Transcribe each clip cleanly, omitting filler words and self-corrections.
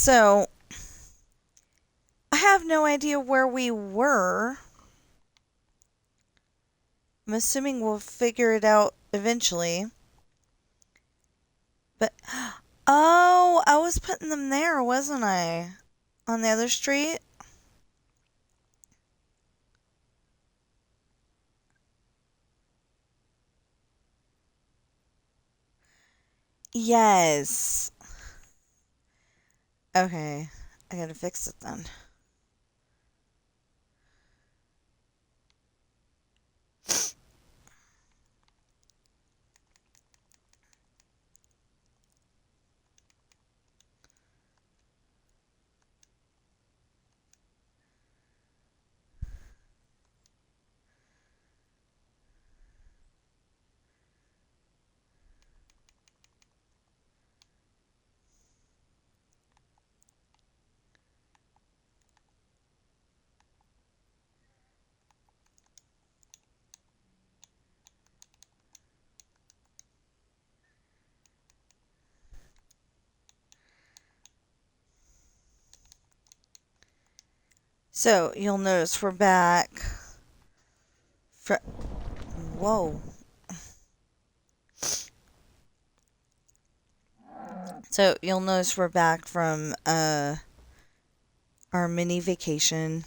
So, I have no idea where we were. I'm assuming we'll figure it out eventually. But, oh, I was putting them there, wasn't I? On the other street? Yes. Okay, I gotta fix it then. So, you'll notice we're back. Whoa. So, you'll notice we're back from our mini vacation.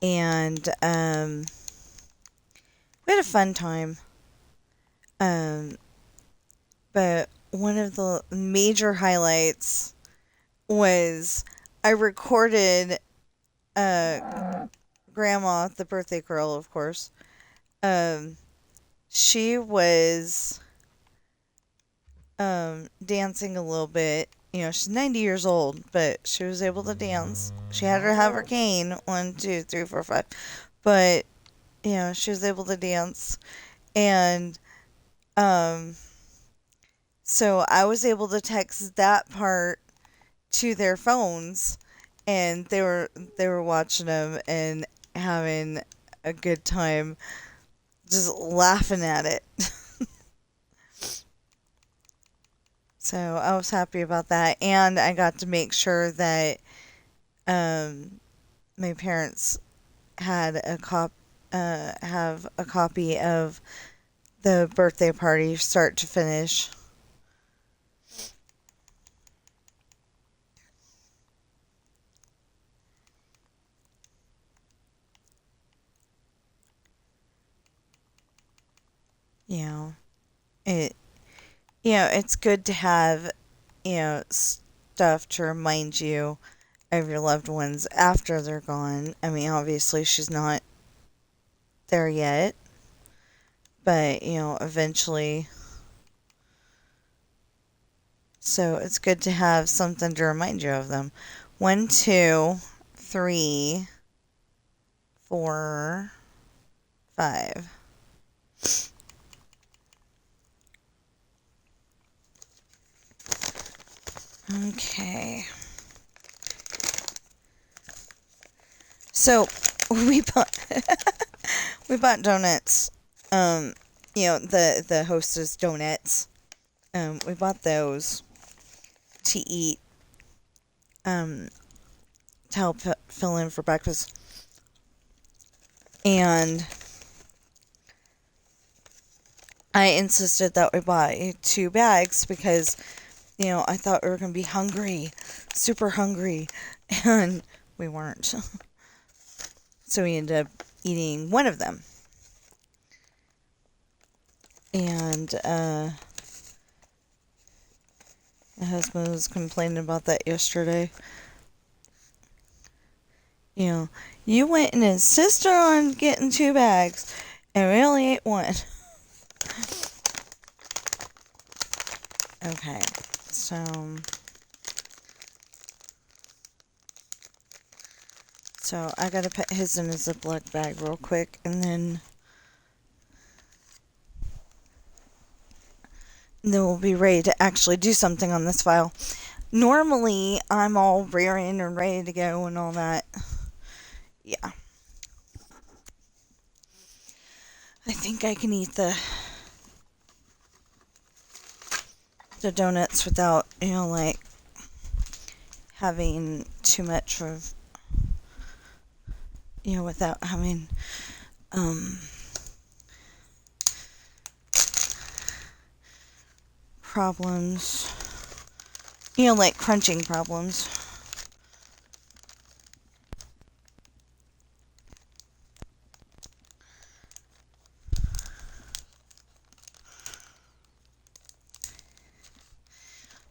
And we had a fun time. But one of the major highlights was I recorded Grandma, the birthday girl, of course. She was dancing a little bit. You know, she's 90 years old, but she was able to dance. She had to have her cane, 1, 2, 3, 4, 5. But, you know, she was able to dance. And, so I was able to text that part to their phones, and they were watching them and having a good time, just laughing at it. So I was happy about that, and I got to make sure that my parents had have a copy of the birthday party start to finish. You know, it's good to have, stuff to remind you of your loved ones after they're gone. I mean, obviously she's not there yet, but, eventually. So it's good to have something to remind you of them. 1, 2, 3, 4, 5. Okay. So we bought we bought donuts. The Hostess donuts. We bought those to eat. To help fill in for breakfast. And I insisted that we buy 2 bags because, I thought we were going to be hungry, super hungry, and we weren't. So we ended up eating one of them. And my husband was complaining about that yesterday. You went and insisted on getting 2 bags, and we only ate one. Okay, so I gotta put his in a Ziploc bag real quick, and then we'll be ready to actually do something on this file. Normally, I'm all rearing and ready to go and all that. Yeah. I think I can eat the donuts without, having too much of, without having, problems, like crunching problems.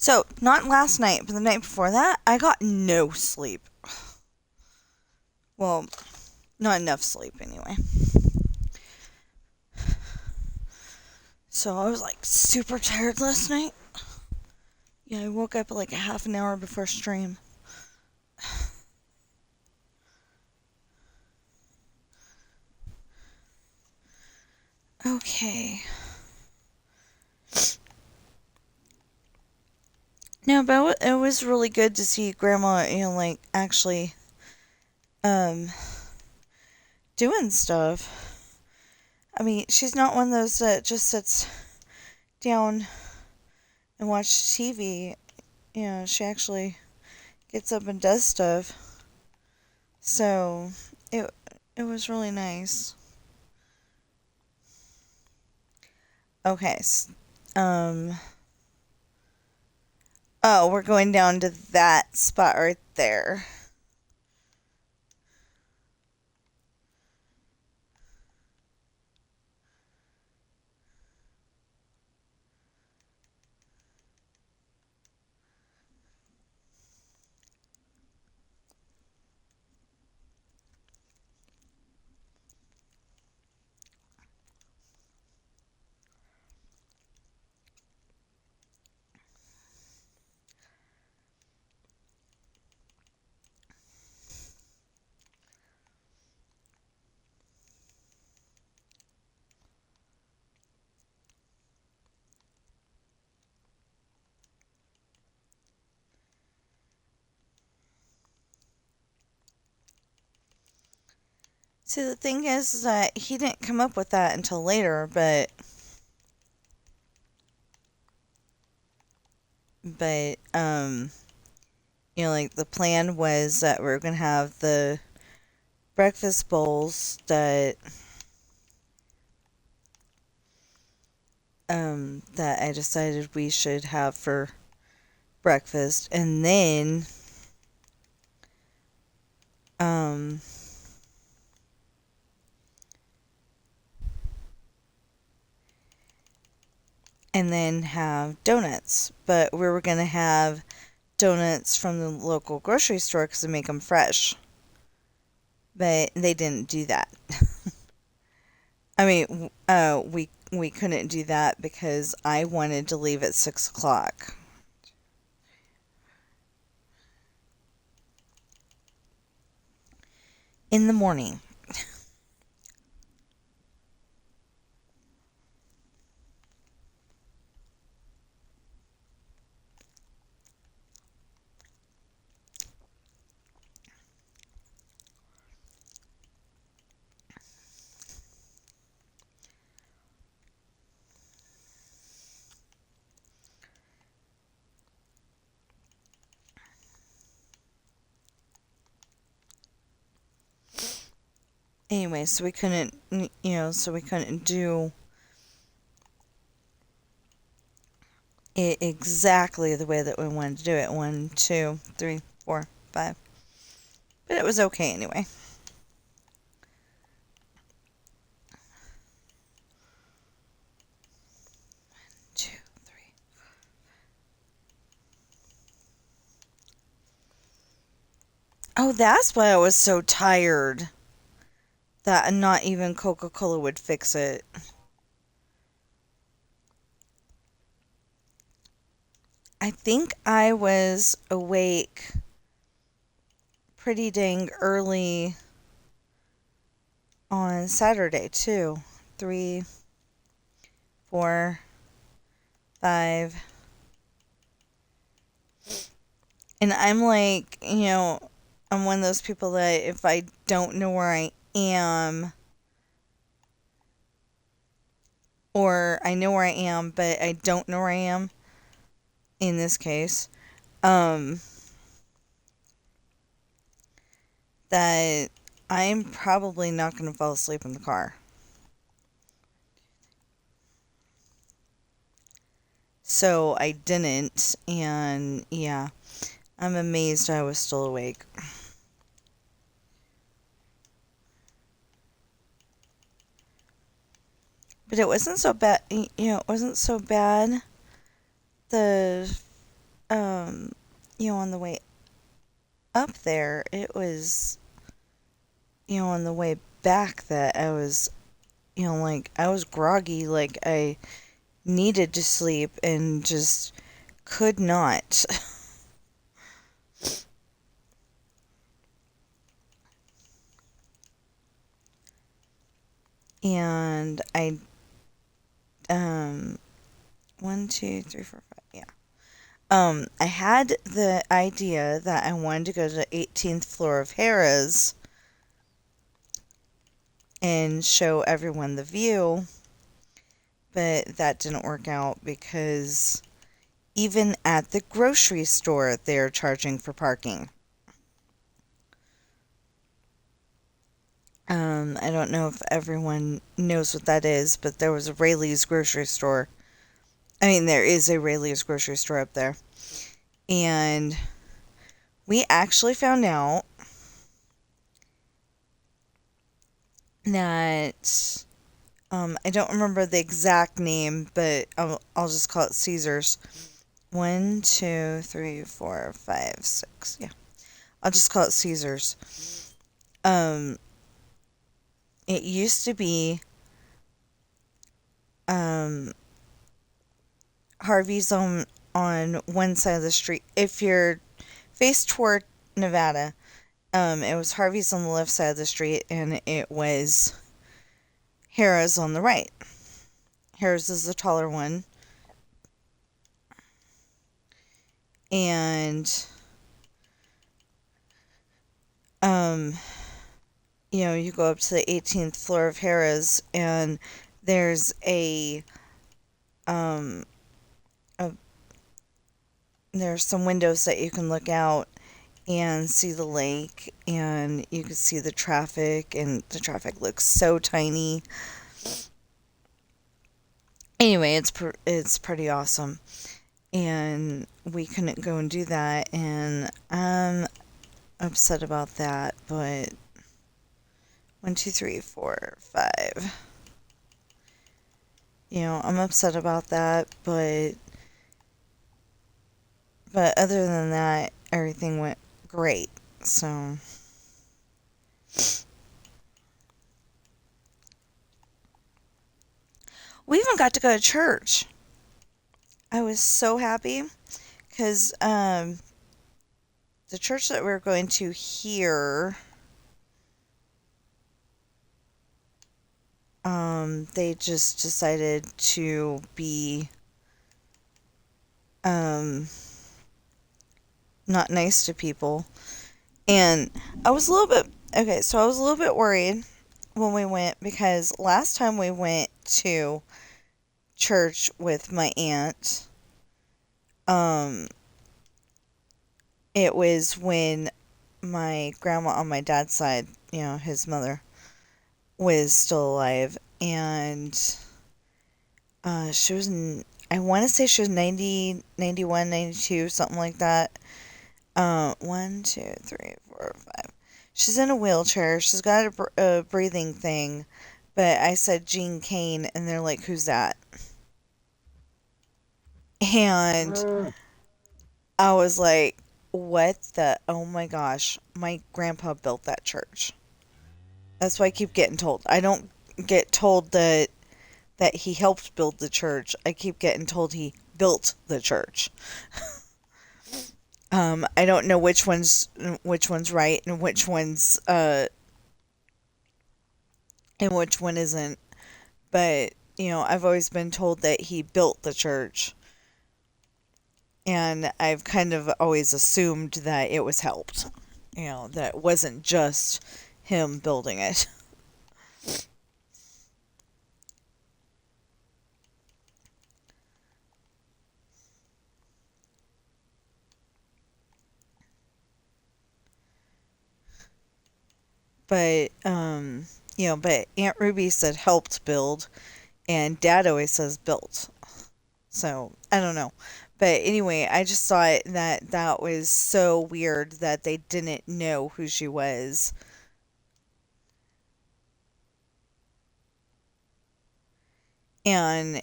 So, not last night, but the night before that, I got no sleep. Well, not enough sleep anyway. So I was like super tired last night. Yeah, I woke up like a half an hour before stream. Okay. No, but it was really good to see Grandma, like actually, doing stuff. I mean, she's not one of those that just sits down and watches TV. She actually gets up and does stuff. So it was really nice. Okay. Oh, we're going down to that spot right there. See, the thing is that he didn't come up with that until later, but like the plan was that we are gonna have the breakfast bowls that that I decided we should have for breakfast, and then have donuts. But we were gonna have donuts from the local grocery store because they make them fresh. But they didn't do that. I mean, we couldn't do that because I wanted to leave at 6 o'clock. In the morning. Anyway, so we couldn't do it exactly the way that we wanted to do it. 1, 2, 3, 4, 5. But it was okay anyway. Oh, that's why I was so tired. That not even Coca-Cola would fix it. I think I was awake pretty dang early on Saturday, too. 3, 4, 5. And I'm like, I'm one of those people that if I don't know where I am, or I know where I am, but I don't know where I am, in this case, that I'm probably not going to fall asleep in the car. So I didn't, and yeah, I'm amazed I was still awake. But it wasn't so bad, it wasn't so bad. The, um, on the way up there, it was, on the way back that I was, like, I was groggy, like, I needed to sleep and just could not. And um, 1, 2, 3, 4, 5, yeah. I had the idea that I wanted to go to the 18th floor of Harrah's and show everyone the view, but that didn't work out because even at the grocery store, they're charging for parking. I don't know if everyone knows what that is, but there was a Rayleigh's grocery store. I mean, there is a Rayleigh's grocery store up there. And we actually found out that I don't remember the exact name, but I'll just call it Caesar's. 1, 2, 3, 4, 5, 6. Yeah, I'll just call it Caesar's. Um, it used to be um Harvey's on one side of the street. If you're faced toward Nevada, it was Harvey's on the left side of the street, and it was Harrah's on the right. Harrah's is the taller one, and um, you go up to the 18th floor of Harrah's, and there's um, a there's some windows that you can look out and see the lake, and you can see the traffic, and the traffic looks so tiny. Anyway, it's pretty awesome, and we couldn't go and do that, and I'm upset about that. But 1, 2, 3, 4, 5. I'm upset about that, but other than that, everything went great. So we even got to go to church. I was so happy because the church that we were going to here, they just decided to be um, not nice to people. And I was a little bit, okay, so I was a little bit worried when we went because last time we went to church with my aunt, um, it was when my grandma on my dad's side, his mother, was still alive. And she was, I want to say she was 90, 91, 92, something like that. 1, 2, 3, 4, 5. She's in a wheelchair. She's got a breathing thing. But I said Jean Kane, and they're like, "Who's that?" And I was like, "What the? Oh my gosh. My grandpa built that church." That's what I keep getting told. I don't get told that he helped build the church. I keep getting told he built the church. I don't know which one's right and which one isn't. But I've always been told that he built the church, and I've kind of always assumed that it was helped. That it wasn't just him building it. But but Aunt Ruby said helped build, and Dad always says built. So I don't know. But anyway, I just thought that that was so weird that they didn't know who she was. And,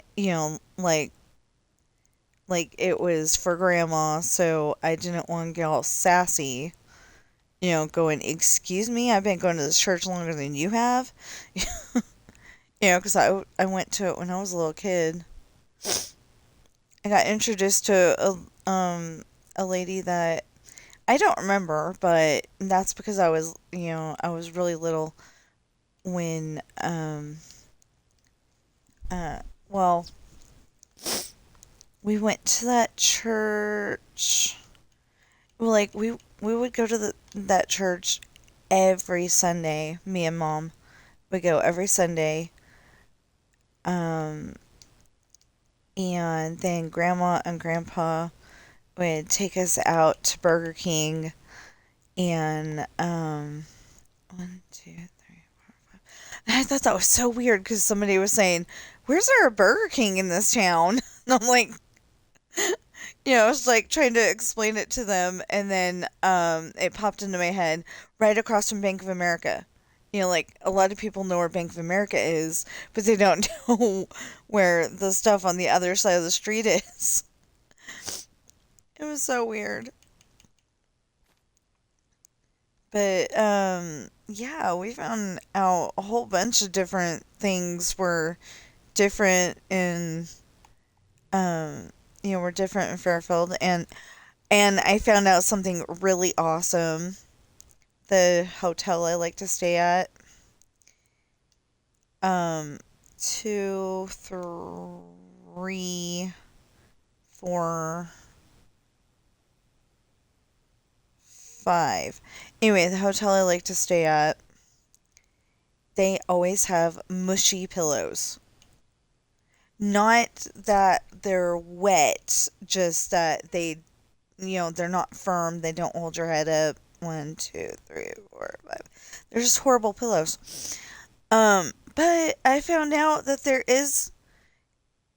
like it was for grandma, so I didn't want to get all sassy, going, "Excuse me, I've been going to this church longer than you have." Because I went to it when I was a little kid. I got introduced to a lady that I don't remember, but that's because I was really little when uh well, we went to that church. Well, like we would go to that church every Sunday. Me and Mom would go every Sunday. Um and then Grandma and Grandpa would take us out to Burger King and one, two, three, four, five. And I thought that was so weird because somebody was saying, "Where's there a Burger King in this town?" And I'm like, I was like trying to explain it to them, and then it popped into my head, right across from Bank of America. Like a lot of people know where Bank of America is, but they don't know where the stuff on the other side of the street is. It was so weird. But yeah, we found out a whole bunch of different things were different in were different in Fairfield, and I found out something really awesome. The hotel I like to stay at, um, 2, 3, 4, 5. Anyway, the hotel I like to stay at, they always have mushy pillows. Not that they're wet, just that they're not firm. They don't hold your head up. 1, 2, 3, 4, 5. They're just horrible pillows. But I found out that there is,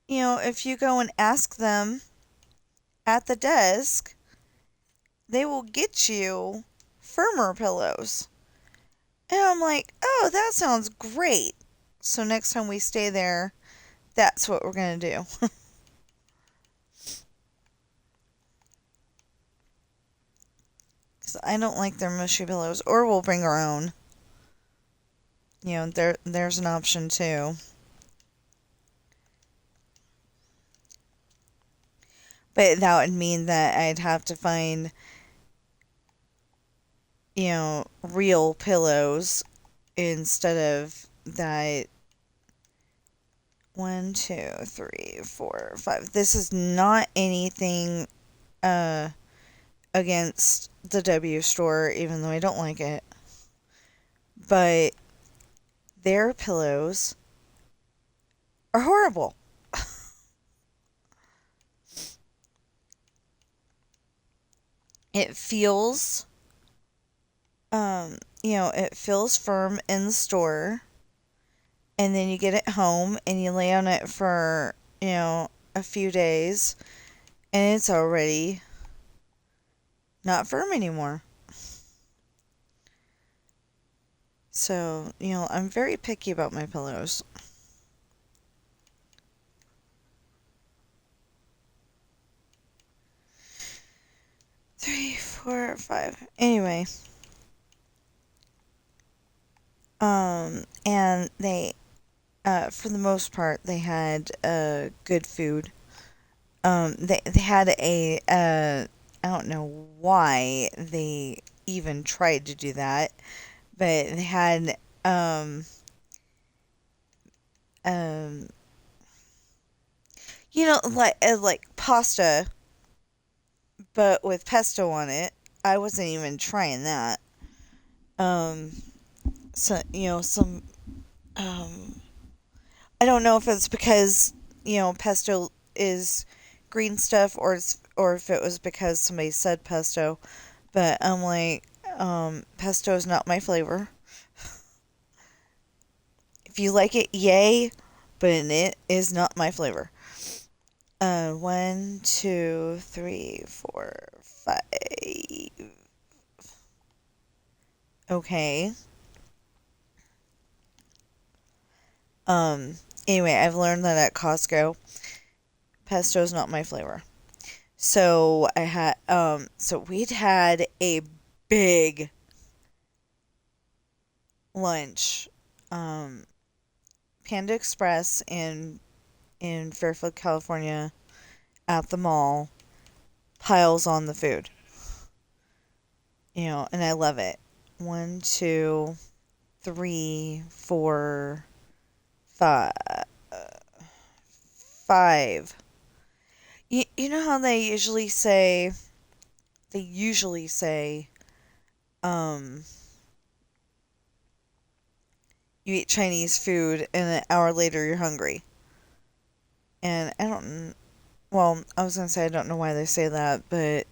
if you go and ask them at the desk, they will get you firmer pillows. And I'm like, oh, that sounds great. So next time we stay there, that's what we're going to do. 'Cause I don't like their mushy pillows, or we'll bring our own. There's an option too. But that would mean that I'd have to find, real pillows instead of that. 1, 2, 3, 4, 5. This is not anything uh against the W store, even though I don't like it. But their pillows are horrible. It feels it feels firm in the store, and then you get it home and you lay on it for, a few days, and it's already not firm anymore. So, I'm very picky about my pillows. 3, 4, 5. Anyway, and they, for the most part, they had good food. They had I don't know why they even tried to do that, but they had um, like pasta, but with pesto on it. I wasn't even trying that. Um, so some um, I don't know if it's because pesto is green stuff, or if it was because somebody said pesto, but I'm like, pesto is not my flavor. If you like it, yay, but it is not my flavor. One, two, three, four, five. Okay. Um, anyway, I've learned that at Costco, pesto is not my flavor. So we'd had a big lunch. Um, Panda Express in Fairfield, California, at the mall, piles on the food. And I love it. One, two, three, four, five. Five. You know how they usually say, um, you eat Chinese food and an hour later you're hungry. And I was going to say I don't know why they say that, but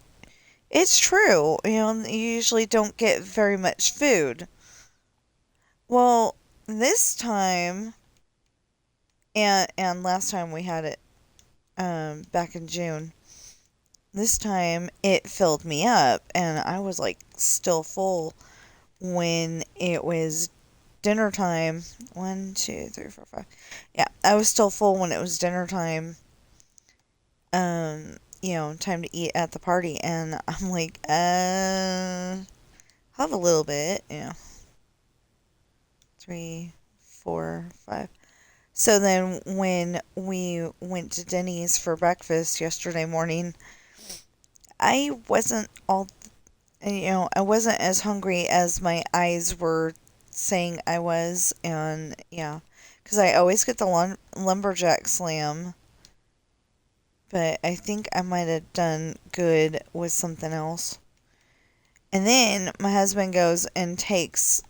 it's true. You usually don't get very much food. Well, this time, and last time we had it back in June, this time it filled me up, and I was like still full when it was dinner time. One, two, three, four, five. Yeah, I was still full when it was dinner time. Time to eat at the party, and I'm like, have a little bit. Three, four, five. So then when we went to Denny's for breakfast yesterday morning, I wasn't all, I wasn't as hungry as my eyes were saying I was. And yeah, because I always get the lumberjack slam, but I think I might have done good with something else. And then my husband goes and takes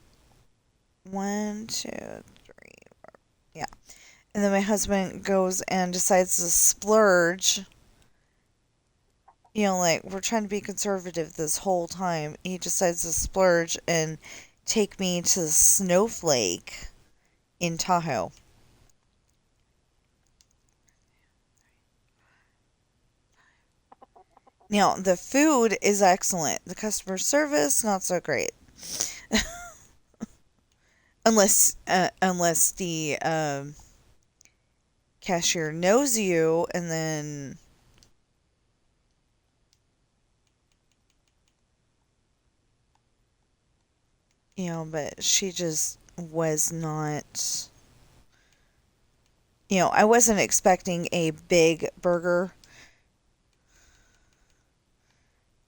one, two, three, yeah. And then my husband goes and decides to splurge. Like, we're trying to be conservative this whole time. He decides to splurge and take me to the Snowflake in Tahoe. Now, the food is excellent. The customer service, not so great. Unless the cashier knows you, and then but she just was not. I wasn't expecting a big burger.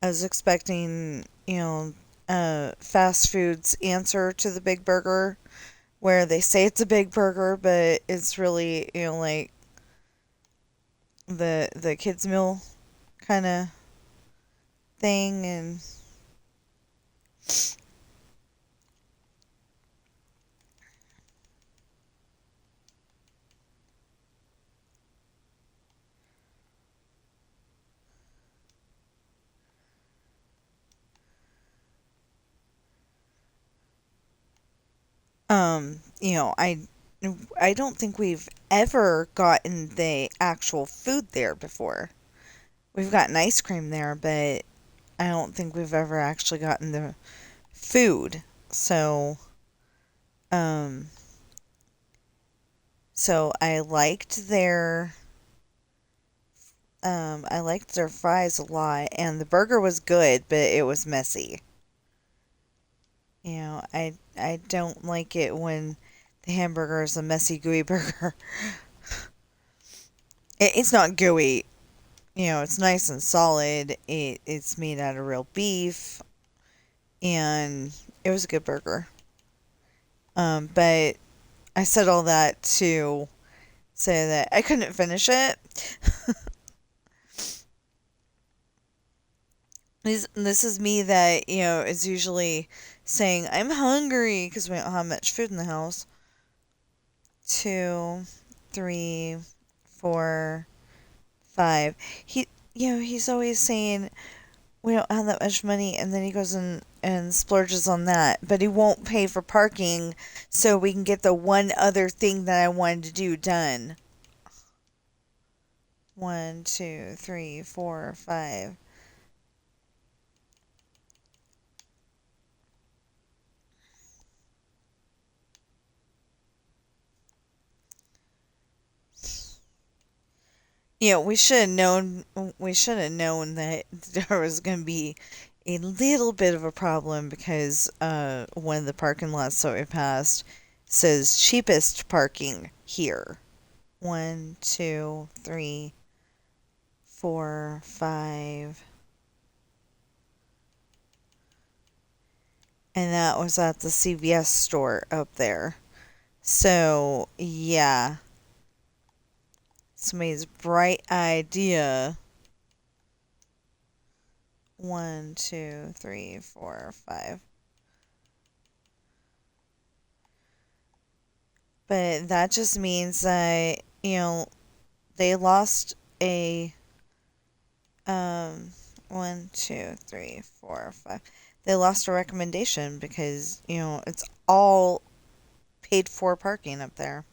I was expecting, fast food's answer to the big burger, where they say it's a big burger, but it's really, like the kids meal kind of thing. And I don't think we've ever gotten the actual food there before. We've gotten ice cream there, but I don't think we've ever actually gotten the food. Um, so I liked their fries a lot, and the burger was good, but it was messy. I don't like it when the hamburger is a messy, gooey burger. It's not gooey. It's nice and solid. It's made out of real beef, and it was a good burger. But I said all that to say that I couldn't finish it. This is me that, is usually saying, I'm hungry because we don't have much food in the house. Two, three, four, five. He's always saying, we don't have that much money, and then he goes and splurges on that, but he won't pay for parking so we can get the one other thing that I wanted to do done. One, two, three, four, five. We should have known. We should have known that there was going to be a little bit of a problem because one of the parking lots that we passed says cheapest parking here. One, two, three, four, five, and that was at the CVS store up there. So yeah, somebody's bright idea. One, two, three, four, five. But that just means that, they lost a, um, one, two, three, four, five. They lost a recommendation because, it's all paid for parking up there.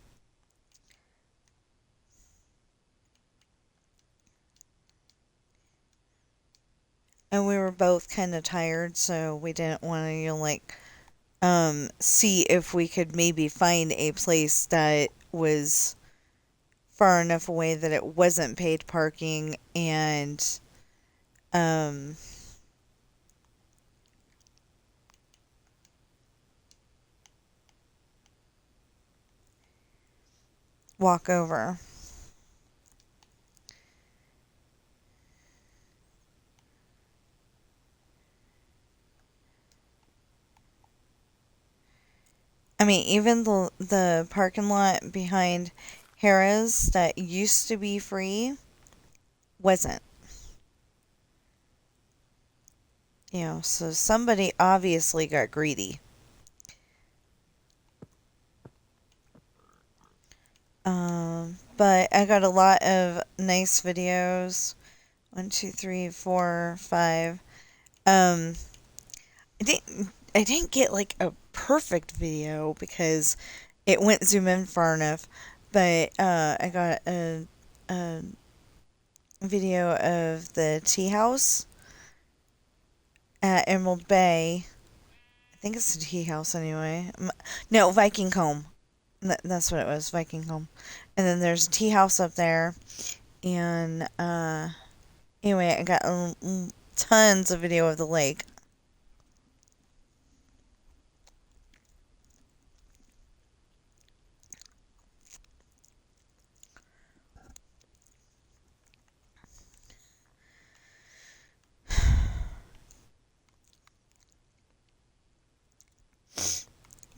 And we were both kind of tired, so we didn't want to, see if we could maybe find a place that was far enough away that it wasn't paid parking and um, walk over. I mean, even the parking lot behind Harrah's that used to be free wasn't. So somebody obviously got greedy. But I got a lot of nice videos. One, two, three, four, five. Um, I didn't get like a perfect video because it went zoom in far enough. But I got a video of the tea house at Emerald Bay. I think it's a tea house anyway. No, Viking Home. That's what it was, Viking Home. And then there's a tea house up there. And anyway, I got tons of video of the lake.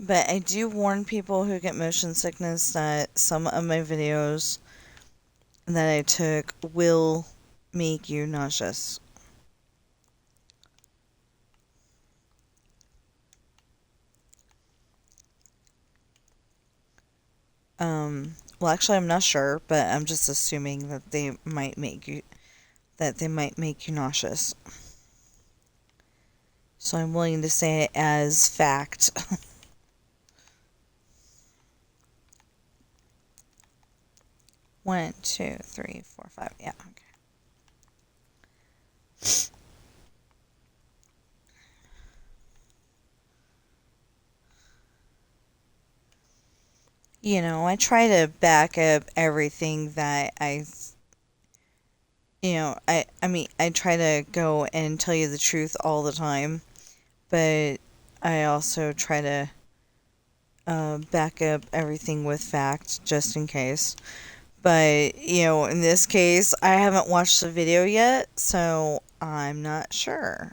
But I do warn people who get motion sickness that some of my videos that I took will make you nauseous. Well, actually, I'm not sure, but I'm just assuming that they might make you nauseous. So I'm willing to say it as fact. One, two, three, four, five. Yeah, okay. I try to back up everything that I mean, I try to go and tell you the truth all the time, but I also try to back up everything with fact just in case. But, in this case, I haven't watched the video yet, so I'm not sure.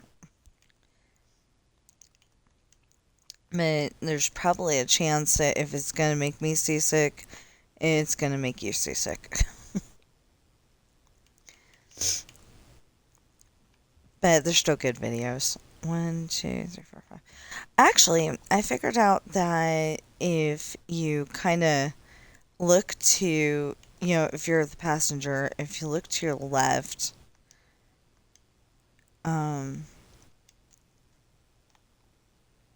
But there's probably a chance that if it's going to make me seasick, it's going to make you seasick. But they're still good videos. One, two, three, four, five. Actually, I figured out that if you kind of look to, if you're the passenger, if you look to your left, Um,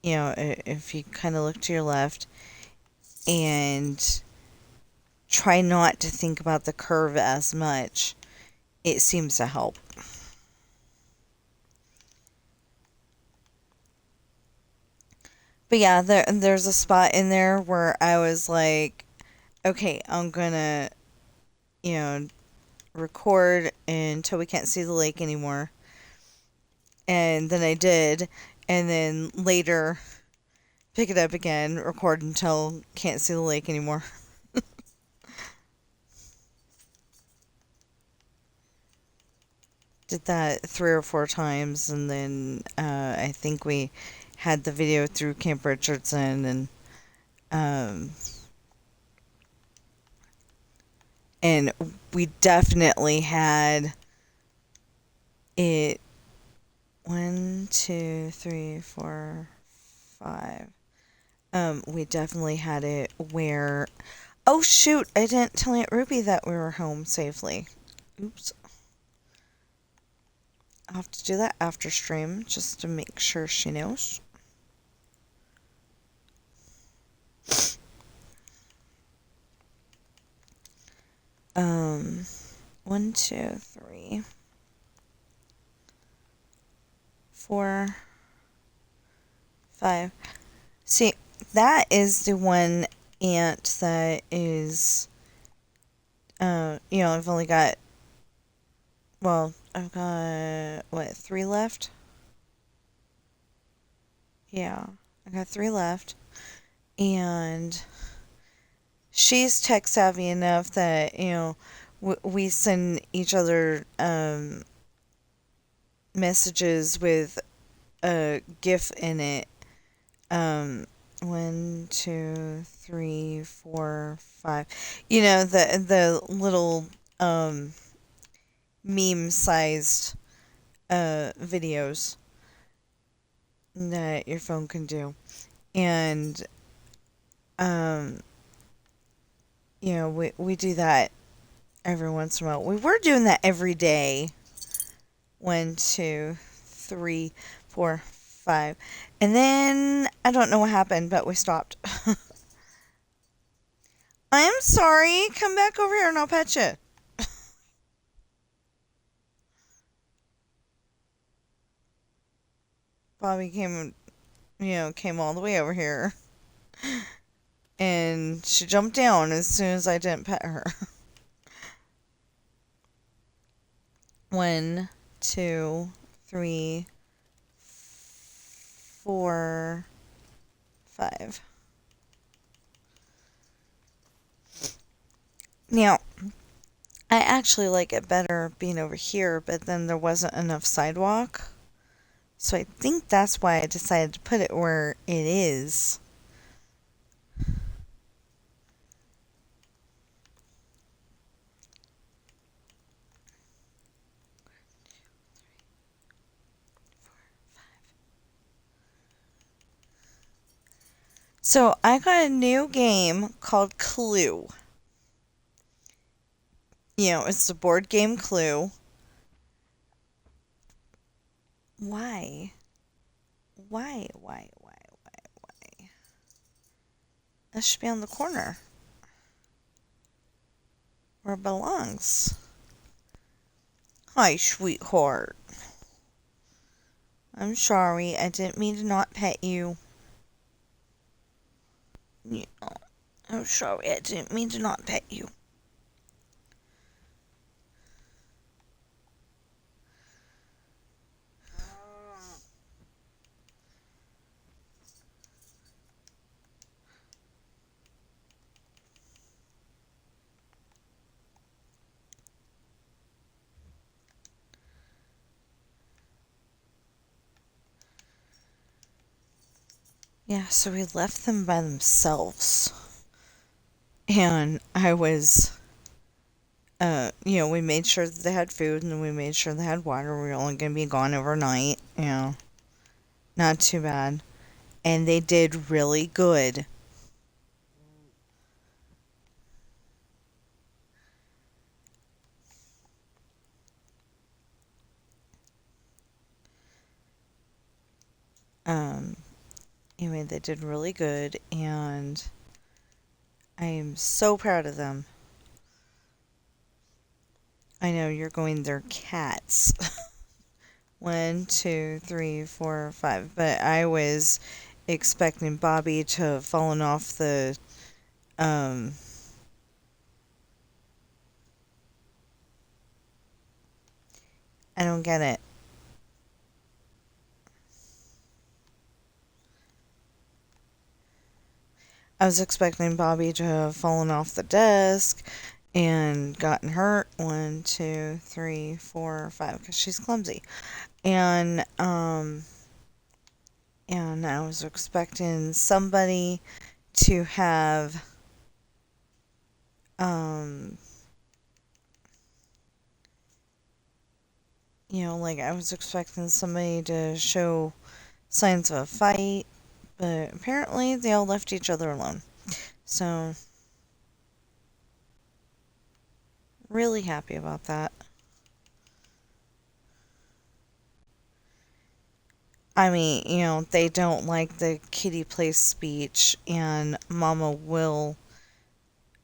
if you kind of look to your left and try not to think about the curve as much, it seems to help. But yeah, there's a spot in there where I was like, okay, I'm gonna, you know, record until we can't see the lake anymore. And then I did, and then later pick it up again, record until can't see the lake anymore. Did that 3 or 4 times, and then I think we had the video through Camp Richardson, um, and we definitely had it 1, 2, 3, 4, 5. We definitely had it where. Oh shoot! I didn't tell Aunt Ruby that we were home safely. Oops. I'll have to do that after stream just to make sure she knows. Um, 1, 2, 3, 4, 5. See, that is the one aunt that is, I've only got, well, I've got, what, 3 left? Yeah, I got 3 left. And she's tech savvy enough that, we send each other, messages with a GIF in it. 1, 2, 3, 4, 5. The little meme sized videos that your phone can do. And we do that every once in a while. We were doing that every day. 1, 2, 3, 4, 5. And then I don't know what happened, but we stopped. I'm sorry. Come back over here and I'll pet you. Bobby came all the way over here. And she jumped down as soon as I didn't pet her. 1, 2, 3, 4, 5. Now, I actually like it better being over here, but then there wasn't enough sidewalk. So I think that's why I decided to put it where it is. So I got a new game called Clue. It's the board game Clue. Why? Why? That should be on the corner. Where it belongs. Hi, sweetheart. I'm sorry, I didn't mean to not pet you. I'm sorry, I didn't mean to not pet you. Yeah, so we left them by themselves. And I was, we made sure that they had food and we made sure they had water. We were only going to be gone overnight, Not too bad. And they did really good. Um, anyway, they did really good, and I am so proud of them. I know you're going, they're cats. One, two, three, four, five. But I was expecting Bobby to have fallen off the um I don't get it. I was expecting Bobby to have fallen off the desk and gotten hurt. One, two, three, four, five, because she's clumsy. And and I was expecting somebody to have um like I was expecting somebody to show signs of a fight, but apparently they all left each other alone. So, really happy about that. I mean, they don't like the kitty place speech, and Mama will,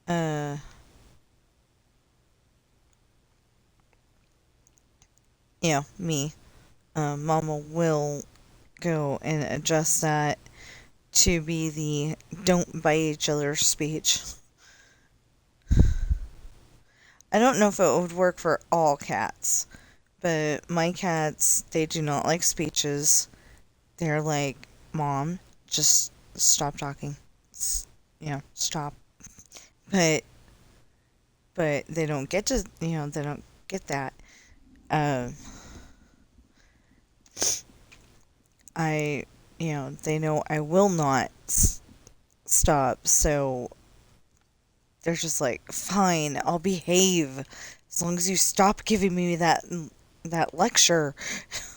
uh, me, Mama will go and adjust that to be the don't bite each other speech. I don't know if it would work for all cats, but my cats, they do not like speeches. They're like, Mom, just stop talking. Stop. But they don't get to, they don't get that. Uh, I, they know I will not stop, so they're just like, fine, I'll behave as long as you stop giving me that lecture.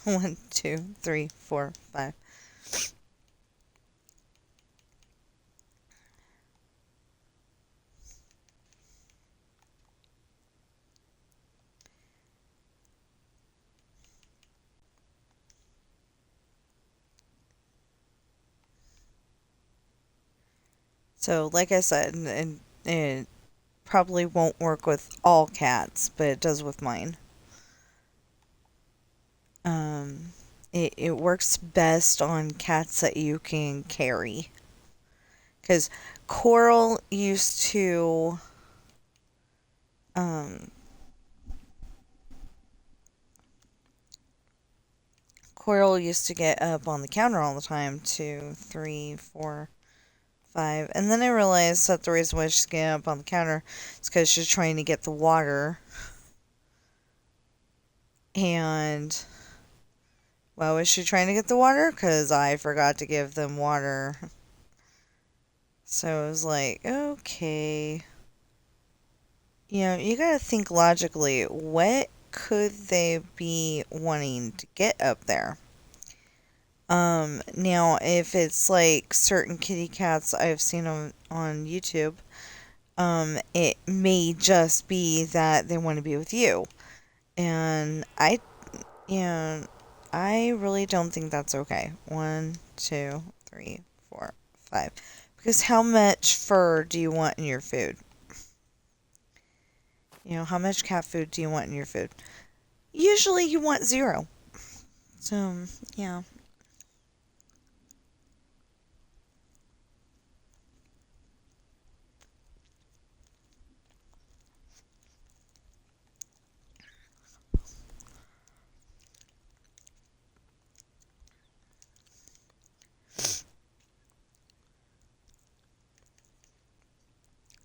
One, two, three, four, five. So, like I said, and it probably won't work with all cats, but it does with mine. Um, it works best on cats that you can carry. Because Coral used to, um, Coral used to get up on the counter all the time. Two, three, four, five. And then I realized that the reason why she's getting up on the counter is because she's trying to get the water. And why was she trying to get the water? Because I forgot to give them water. So it was like, okay. You gotta think logically. What could they be wanting to get up there? Now, if it's like certain kitty cats I've seen on YouTube, it may just be that they want to be with you. And you know, I really don't think that's okay. One, two, three, four, five. Because how much fur do you want in your food? How much cat food do you want in your food? Usually you want zero. So, yeah.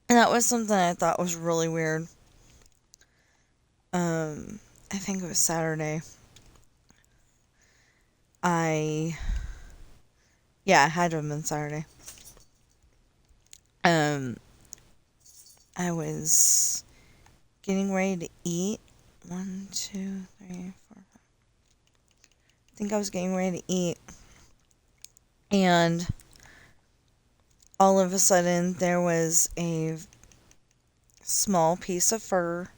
And that was something I thought was really weird. I think it was Saturday. I Yeah, it had to have been Saturday. Um, I was getting ready to eat. One, two, three, four, five. I think I was getting ready to eat, and all of a sudden there was a small piece of fur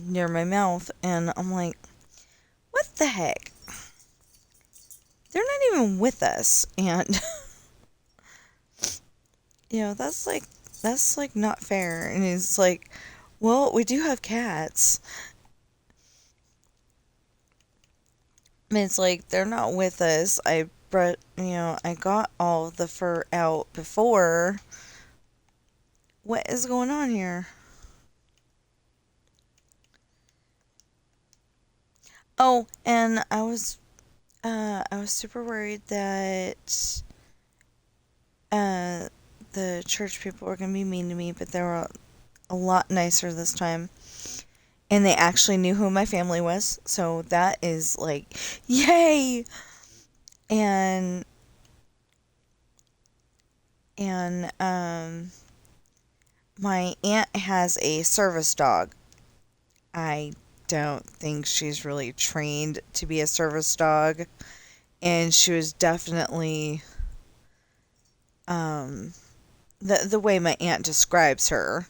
near my mouth, and I'm like, the heck? They're not even with us. And, that's like not fair. And he's like, well, we do have cats. And it's like, they're not with us. I got all the fur out before. What is going on here? Oh, and I was super worried that uh, the church people were gonna be mean to me, but they were a lot nicer this time, and they actually knew who my family was, so that is like, yay! And and my aunt has a service dog. I don't think she's really trained to be a service dog, and she was definitely um the way my aunt describes her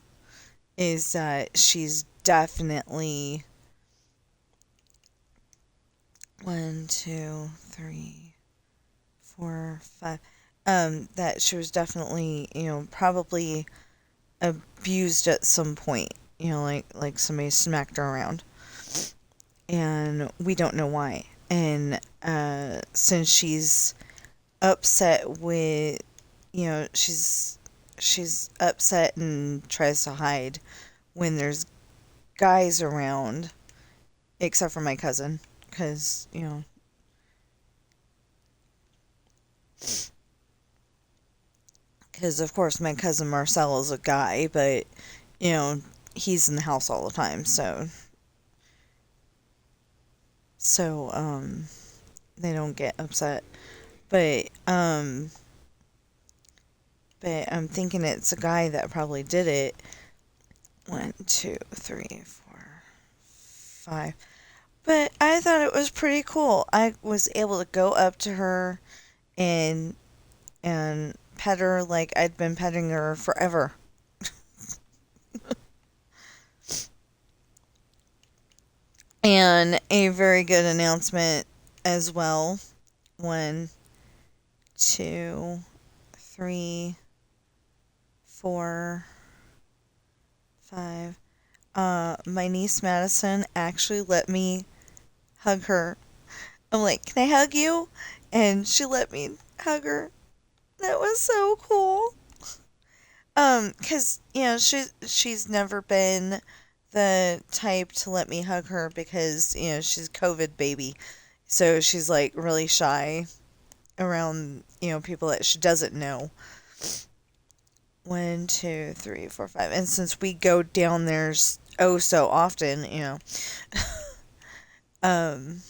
is that she's definitely one, two, three, four, five. That she was definitely, probably abused at some point. Like somebody smacked her around, and we don't know why. And since she's upset with, she's upset and tries to hide when there's guys around, except for my cousin, because of course my cousin Marcel is a guy, but you know he's in the house all the time, so they don't get upset. But I'm thinking it's a guy that probably did it. One, two, three, four, five. But I thought it was pretty cool. I was able to go up to her and pet her like I'd been petting her forever. And a very good announcement as well. One, two, three, four, five. My niece Madison actually let me hug her. I'm like, can I hug you? And she let me hug her. That was so cool. 'Cause she's never been the type to let me hug her because she's a COVID baby, so she's like really shy around people that she doesn't know. One, two, three, four, five, and since we go down there oh so often, um,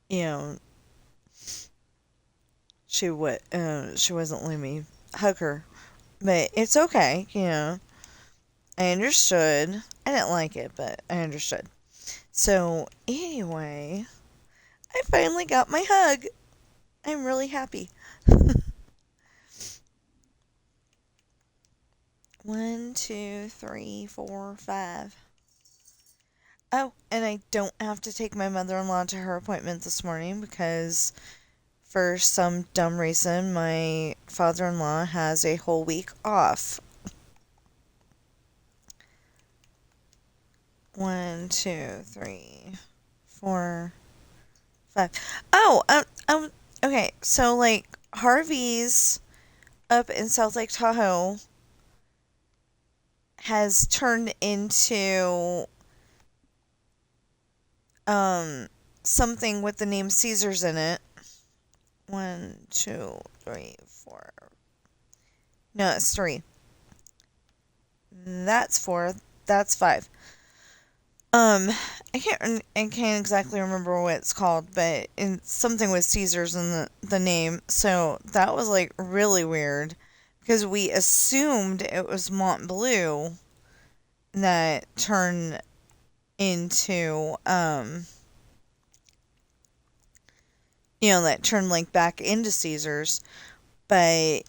you know, she wasn't letting me hug her, but it's okay, I understood. I didn't like it, but I understood. So, anyway, I finally got my hug. I'm really happy. One, two, three, four, five. Oh, and I don't have to take my mother in law to her appointment this morning because, for some dumb reason, my father in law has a whole week off. One, two, three, four, five. Oh, okay. So, like, Harvey's up in South Lake Tahoe has turned into um something with the name Caesars in it. One, two, three, four. No, it's three. That's four. That's five. Um, I can't exactly remember what it's called, but it's something with Caesars in the name. So that was like really weird because we assumed it was Mont Bleu that turned into that turned like back into Caesars, but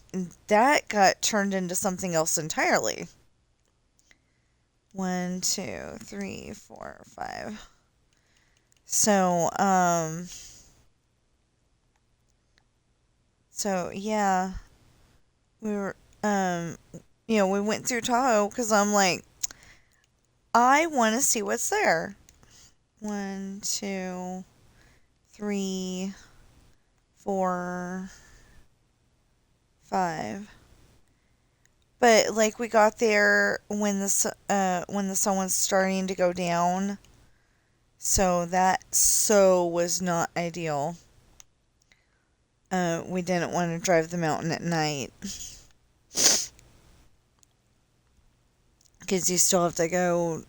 that got turned into something else entirely. One, two, three, four, five. So, yeah, we were, we went through Tahoe because I'm like, I want to see what's there. One, two, three, four, five. But like we got there when the sun was starting to go down, so that was not ideal. We didn't want to drive the mountain at night because you still have to go,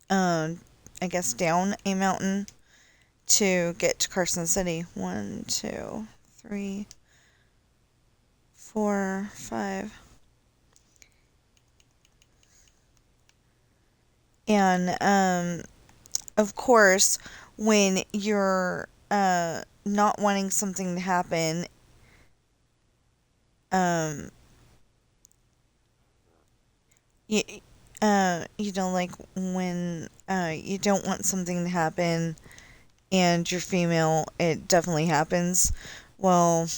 I guess, down a mountain to get to Carson City. One, two, three, four, five. And of course, when you're not wanting something to happen, um, you, like when you don't want something to happen and you're female, it definitely happens. Well,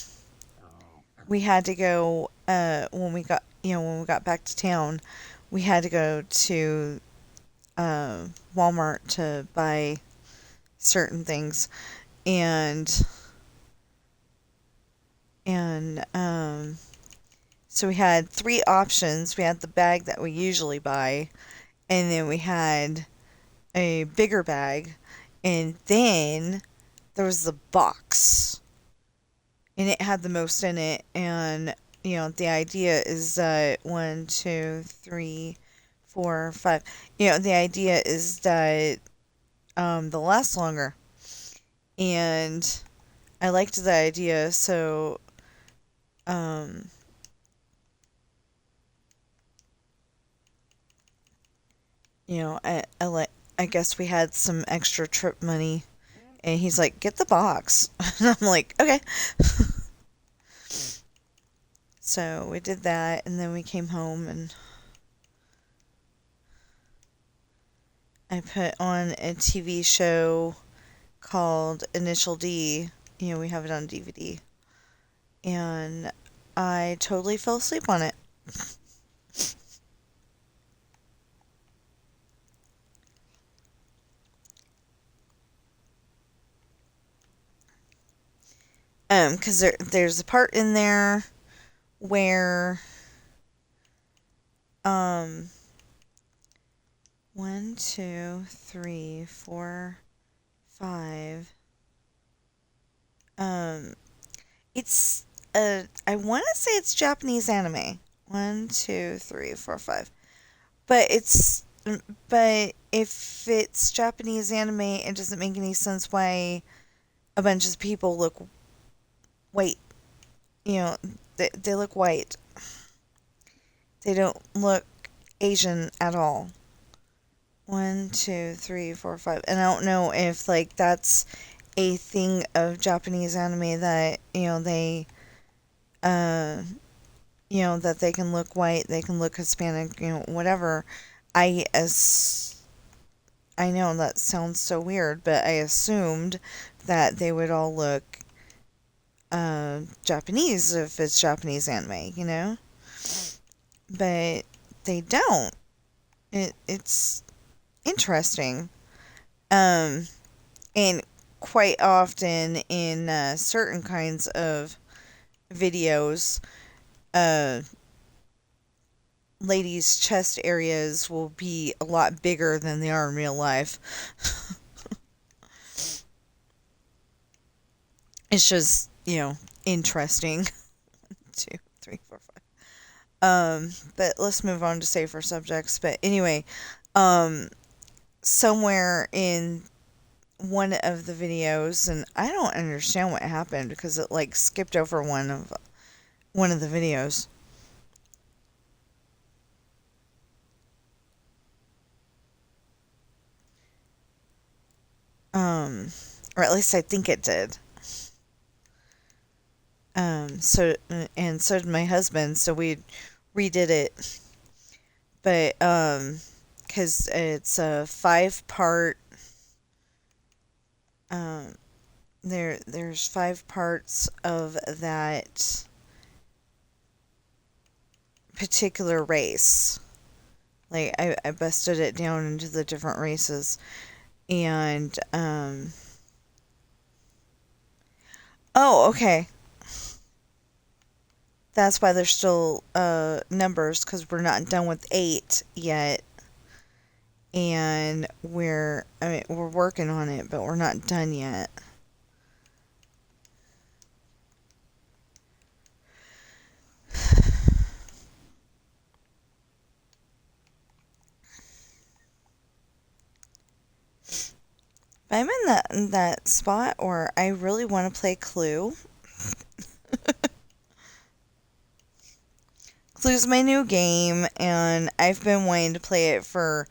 we had to go when we got back to town, we had to go to Walmart to buy certain things, and and so we had three options. We had the bag that we usually buy, and then we had a bigger bag, and then there was the box, and it had the most in it. And the idea is that one, two, three, four, five. The idea is that they'll last longer, and I liked the idea. So um, I like. I guess we had some extra trip money, and he's like, "Get the box," and I'm like, "Okay." So we did that, and then we came home, and I put on a TV show called Initial D. We have it on DVD, and I totally fell asleep on it. Because there's a part in there where um one, two, three, four, five. Um, it's I want to say it's Japanese anime. One, two, three, four, five. But but if it's Japanese anime, it doesn't make any sense why a bunch of people look white. You know, they look white. They don't look Asian at all. One, two, three, four, five. And I don't know if like that's a thing of Japanese anime that uh that they can look white, they can look Hispanic, whatever. I as I know that sounds so weird, but I assumed that they would all look Japanese if it's Japanese anime. But they don't. It's interesting. Um, and quite often in certain kinds of videos, uh, ladies' chest areas will be a lot bigger than they are in real life. It's just, interesting. Two, three, four, five. But let's move on to safer subjects. But anyway, um, somewhere in one of the videos, and I don't understand what happened because it like skipped over one of the videos. Um, or at least I think it did. So did my husband, so we redid it. But because it's a 5-part um, there's 5 parts of that particular race. Like I busted it down into the different races, and oh, okay. That's why there's still numbers, because we're not done with 8 yet, and we're working on it, but we're not done yet. I'm in that spot where I really want to play Clue. Clue's my new game, and I've been wanting to play it for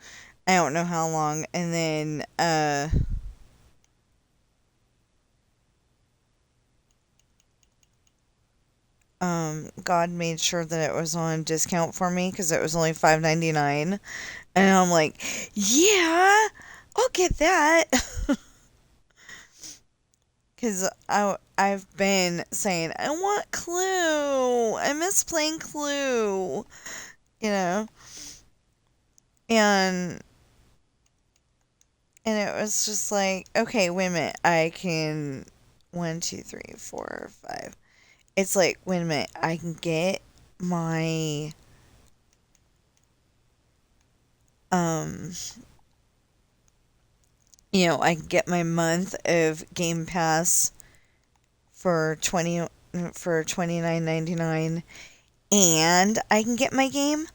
I don't know how long, and then God made sure that it was on discount for me because it was only $5.99, and I'm like, yeah, I'll get that. Because I've been saying, I want Clue. I miss playing Clue. You know? And it was just like, okay, wait a minute. I can 1, 2, 3, 4, 5. It's like, wait a minute. I can get my um I can get my month of Game Pass for 29.99, and I can get my game.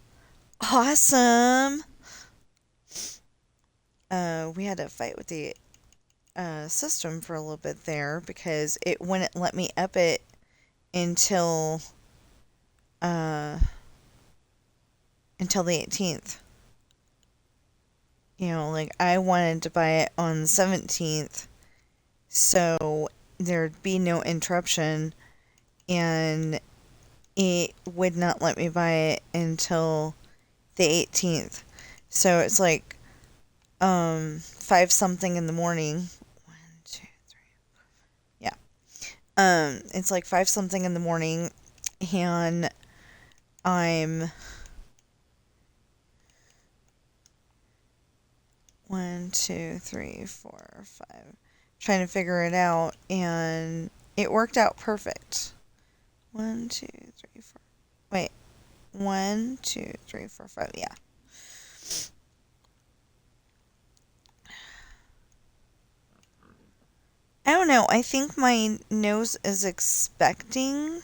Awesome. We had a fight with the system for a little bit there because it wouldn't let me up it until uh, until the 18th. Like I wanted to buy it on the 17th, so there'd be no interruption, and it would not let me buy it until the 18th. So it's like 5 something in the morning. 1, 2, 3. Yeah. It's like 5 something in the morning, and I'm 1, 2, 3, 4, 5 trying to figure it out, and it worked out perfect. 1, 2, 3, 4. Wait. 1, 2, 3, 4, 5. Yeah. I don't know. I think my nose is expecting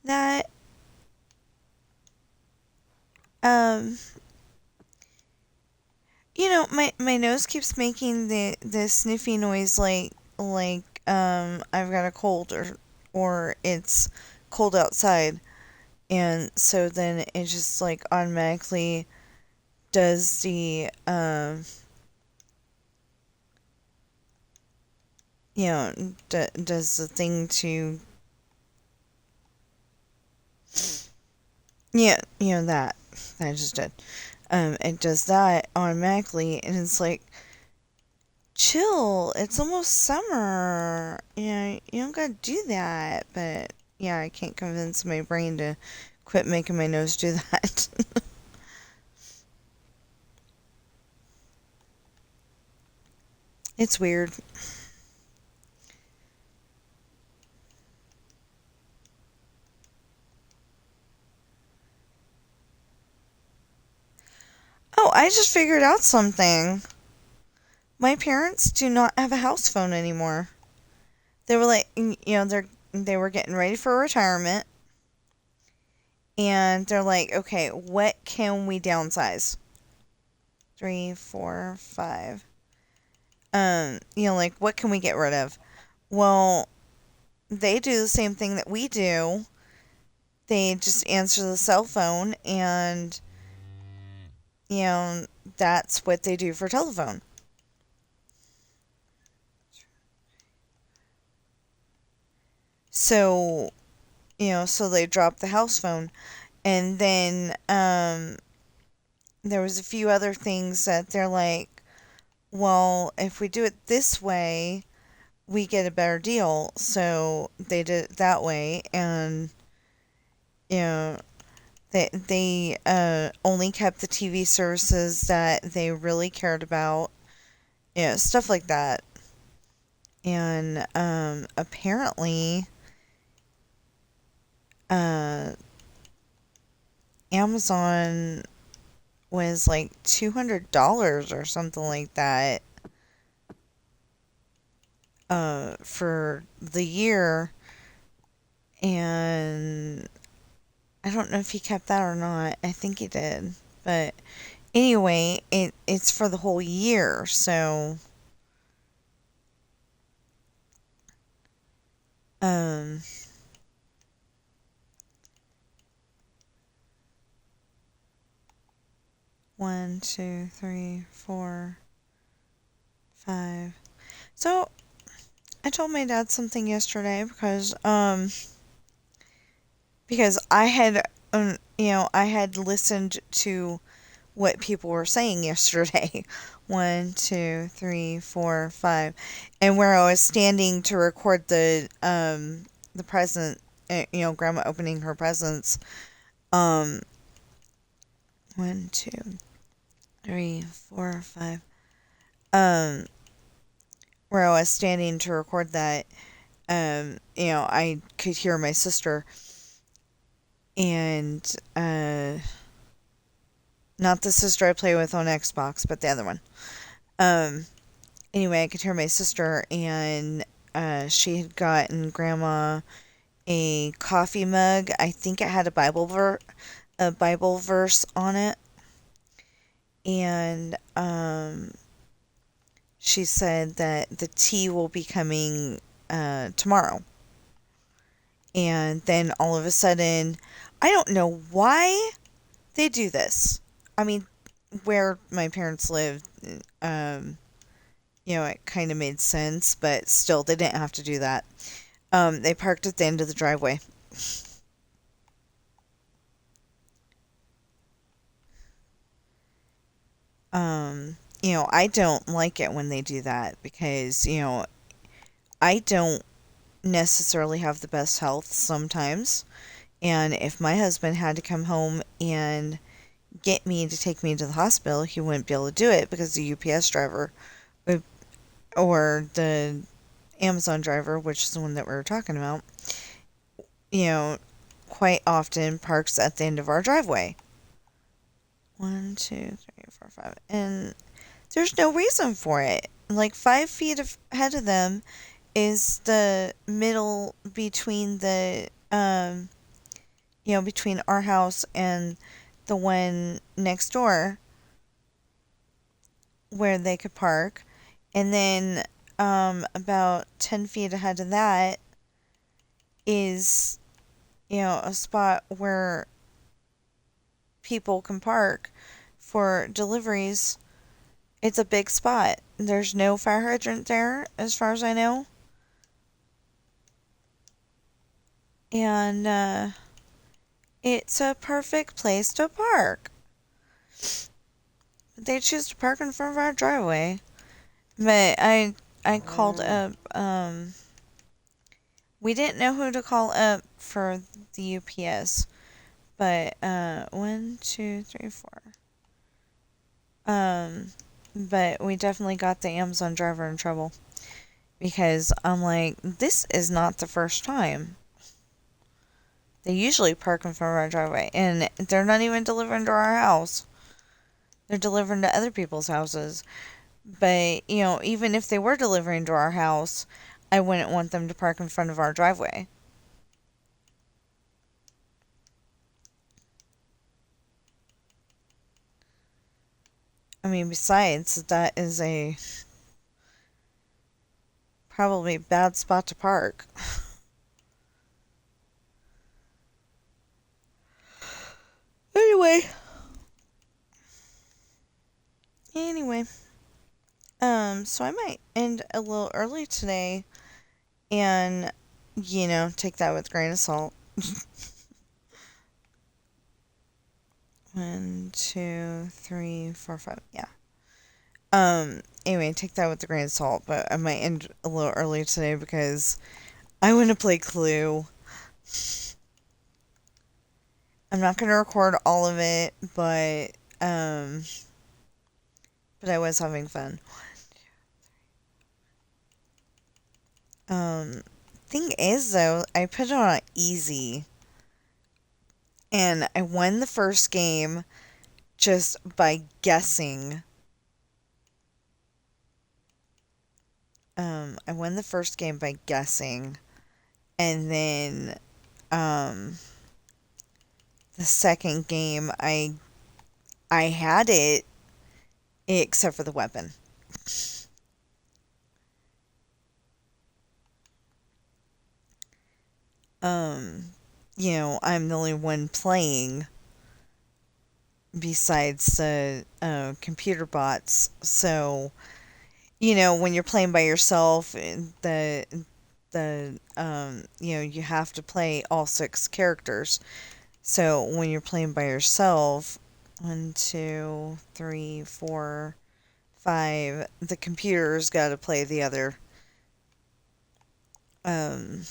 that. Um, my nose keeps making the sniffy noise like I've got a cold or it's cold outside, and so then it just like automatically does the does the thing to that I just did. It does that automatically, and it's like, chill, it's almost summer. You don't gotta do that. But yeah, I can't convince my brain to quit making my nose do that. It's weird. Oh, I just figured out something. My parents do not have a house phone anymore. They were like, they were getting ready for retirement, and they're like, okay, what can we downsize? 3, 4, 5. Like, what can we get rid of? Well, they do the same thing that we do. They just answer the cell phone, and you know that's what they do for telephone. So so they drop the house phone, and then there was a few other things that they're like, well, if we do it this way, we get a better deal. So they did it that way, and you know, they only kept the TV services that they really cared about, stuff like that. And apparently, uh, Amazon was like $200 or something like that for the year, and I don't know if he kept that or not. I think he did, but anyway, it's for the whole year. So um, 1, 2, 3, 4, 5. So I told my dad something yesterday because I had listened to what people were saying yesterday. 1, 2, 3, 4, 5, and where I was standing to record the present, Grandma opening her presents. Um, 1, 2, 3, 4, 5. Um, where I was standing to record that. I could hear my sister and not the sister I play with on Xbox, but the other one. Um, anyway, I could hear my sister, and she had gotten Grandma a coffee mug. I think it had a Bible verse on it, and she said that the tea will be coming tomorrow. And then all of a sudden, I don't know why they do this. I mean, where my parents lived, um, it kind of made sense, but still, they didn't have to do that. They parked at the end of the driveway. I don't like it when they do that because, I don't necessarily have the best health sometimes. And if my husband had to come home and get me to take me to the hospital, he wouldn't be able to do it because the UPS driver would, or the Amazon driver, which is the one that we were talking about, you know, quite often parks at the end of our driveway. 1, 2, 3, 4, 5. And there's no reason for it. Like 5 feet ahead of them is the middle between between our house and the one next door where they could park. And then about 10 feet ahead of that is, a spot where people can park for deliveries. It's a big spot. There's no fire hydrant there, as far as I know. And it's a perfect place to park. They choose to park in front of our driveway. But I called up. We didn't know who to call up for the UPS, but 1, 2, 3, 4. Um, but we definitely got the Amazon driver in trouble because I'm like, this is not the first time. They usually park in front of our driveway, and they're not even delivering to our house. They're delivering to other people's houses. But, even if they were delivering to our house, I wouldn't want them to park in front of our driveway. I mean, besides, that is a probably bad spot to park. Anyway, anyway, so I might end a little early today and, take that with a grain of salt. 1, 2, 3, 4, 5. Yeah. anyway, take that with a grain of salt, but I might end a little early today because I want to play Clue. I'm not going to record all of it, um, but I was having fun. Thing is though, I put it on easy, and I won the first game just by guessing. I won the first game by guessing, and then the second game I had it except for the weapon. Um, I'm the only one playing besides the computer bots. So, when you're playing by yourself, you have to play all 6 characters. So when you're playing by yourself, 1, 2, 3, 4, 5, the computer's got to play the other um,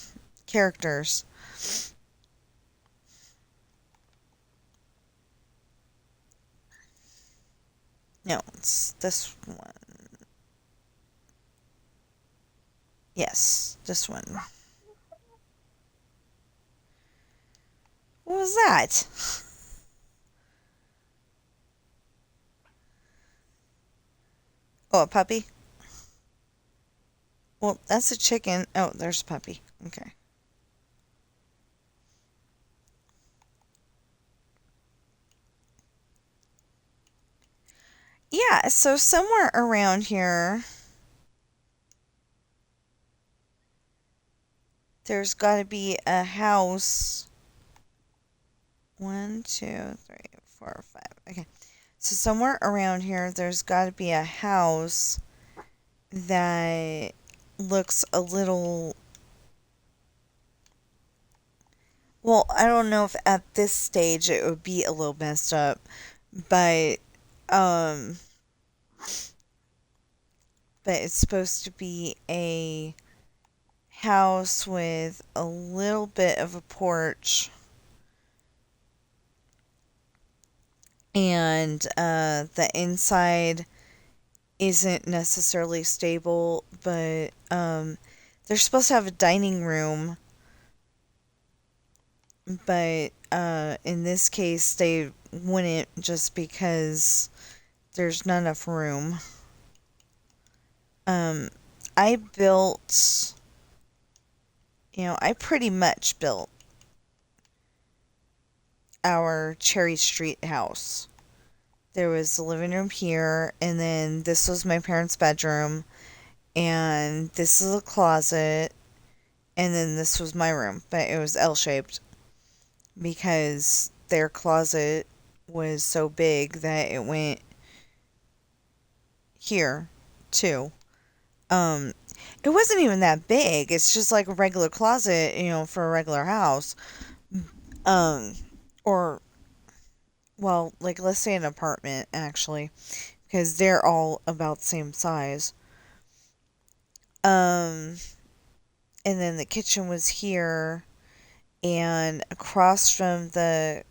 characters. No, it's this one. Yes, this one. What was that? Oh, a puppy? Well, that's a chicken. Oh, there's a puppy. Okay. Yeah, so somewhere around here, there's got to be a house. 1, 2, 3, 4, 5. Okay. So somewhere around here, there's got to be a house that looks a little. Well, I don't know if at this stage it would be a little messed up, but um, but it's supposed to be a house with a little bit of a porch, and the inside isn't necessarily stable, but they're supposed to have a dining room, but in this case they wouldn't, just because there's not enough room. Um, I built, I pretty much built our Cherry Street house. There was the living room here, and then this was my parents' bedroom, and this is a closet, and then this was my room, but it was L-shaped because their closet was so big that it went here too. Um, it wasn't even that big. It's just like a regular closet, for a regular house. Um, or well, like let's say an apartment actually, because they're all about the same size. Um, and then the kitchen was here, and across from the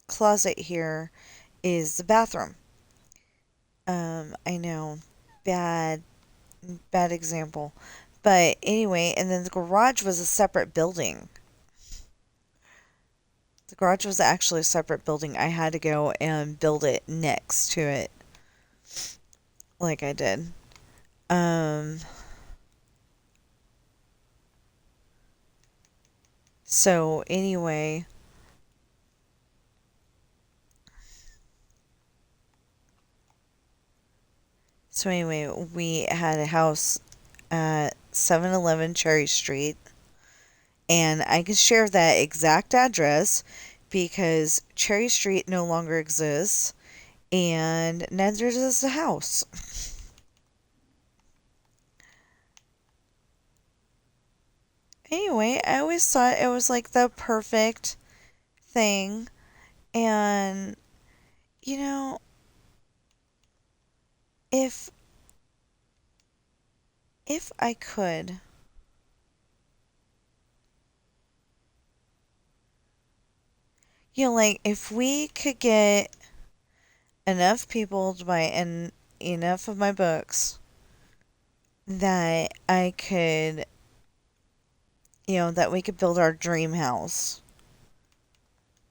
closet here is the bathroom. I know, bad example. But anyway, and then the garage was a separate building. The garage was actually a separate building. I had to go and build it next to it, like I did. Um, so anyway, we had a house at 711 Cherry Street, and I can share that exact address because Cherry Street no longer exists, and neither does the house. Anyway, I always thought it was like the perfect thing, and you know, if If I could, like if we could get enough people to buy enough of my books that I could, that we could build our dream house.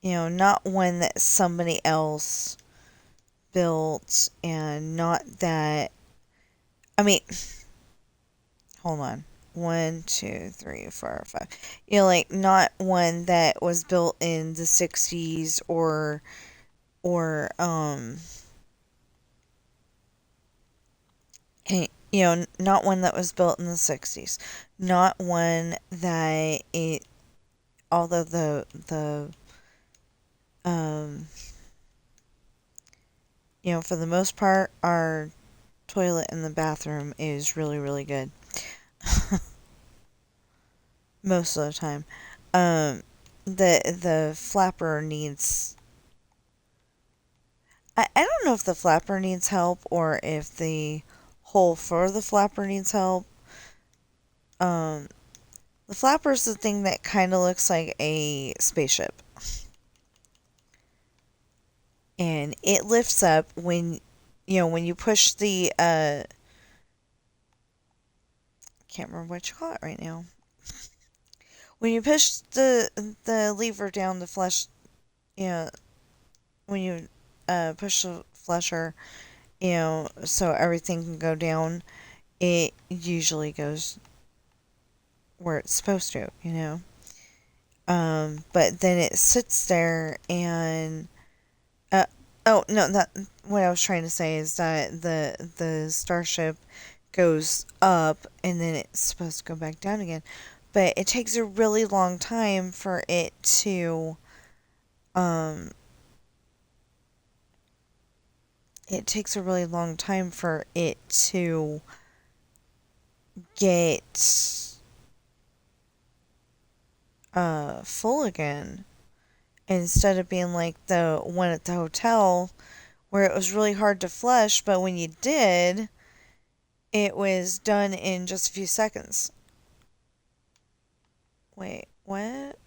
Not one that somebody else built and not that. I mean, hold on. 1, 2, 3, 4, 5. Like not one that was built in the 60s or not one that was built in the 60s. Not one that although the um for the most part our toilet in the bathroom is really really good. Most of the time. Um the flapper needs I don't know if the flapper needs help or if the hole for the flapper needs help. Um the flapper is the thing that kind of looks like a spaceship. And it lifts up when you push the can't remember what you call it right now. When you push the lever down the flush, when you push the flusher, so everything can go down, it usually goes where it's supposed to. But then it sits there and oh no, that what I was trying to say is that the starship goes up and then it's supposed to go back down again. But it takes a really long time for it to um it takes a really long time for it to get full again. Instead of being like the one at the hotel where it was really hard to flush, but when you did, it was done in just a few seconds. Wait, what?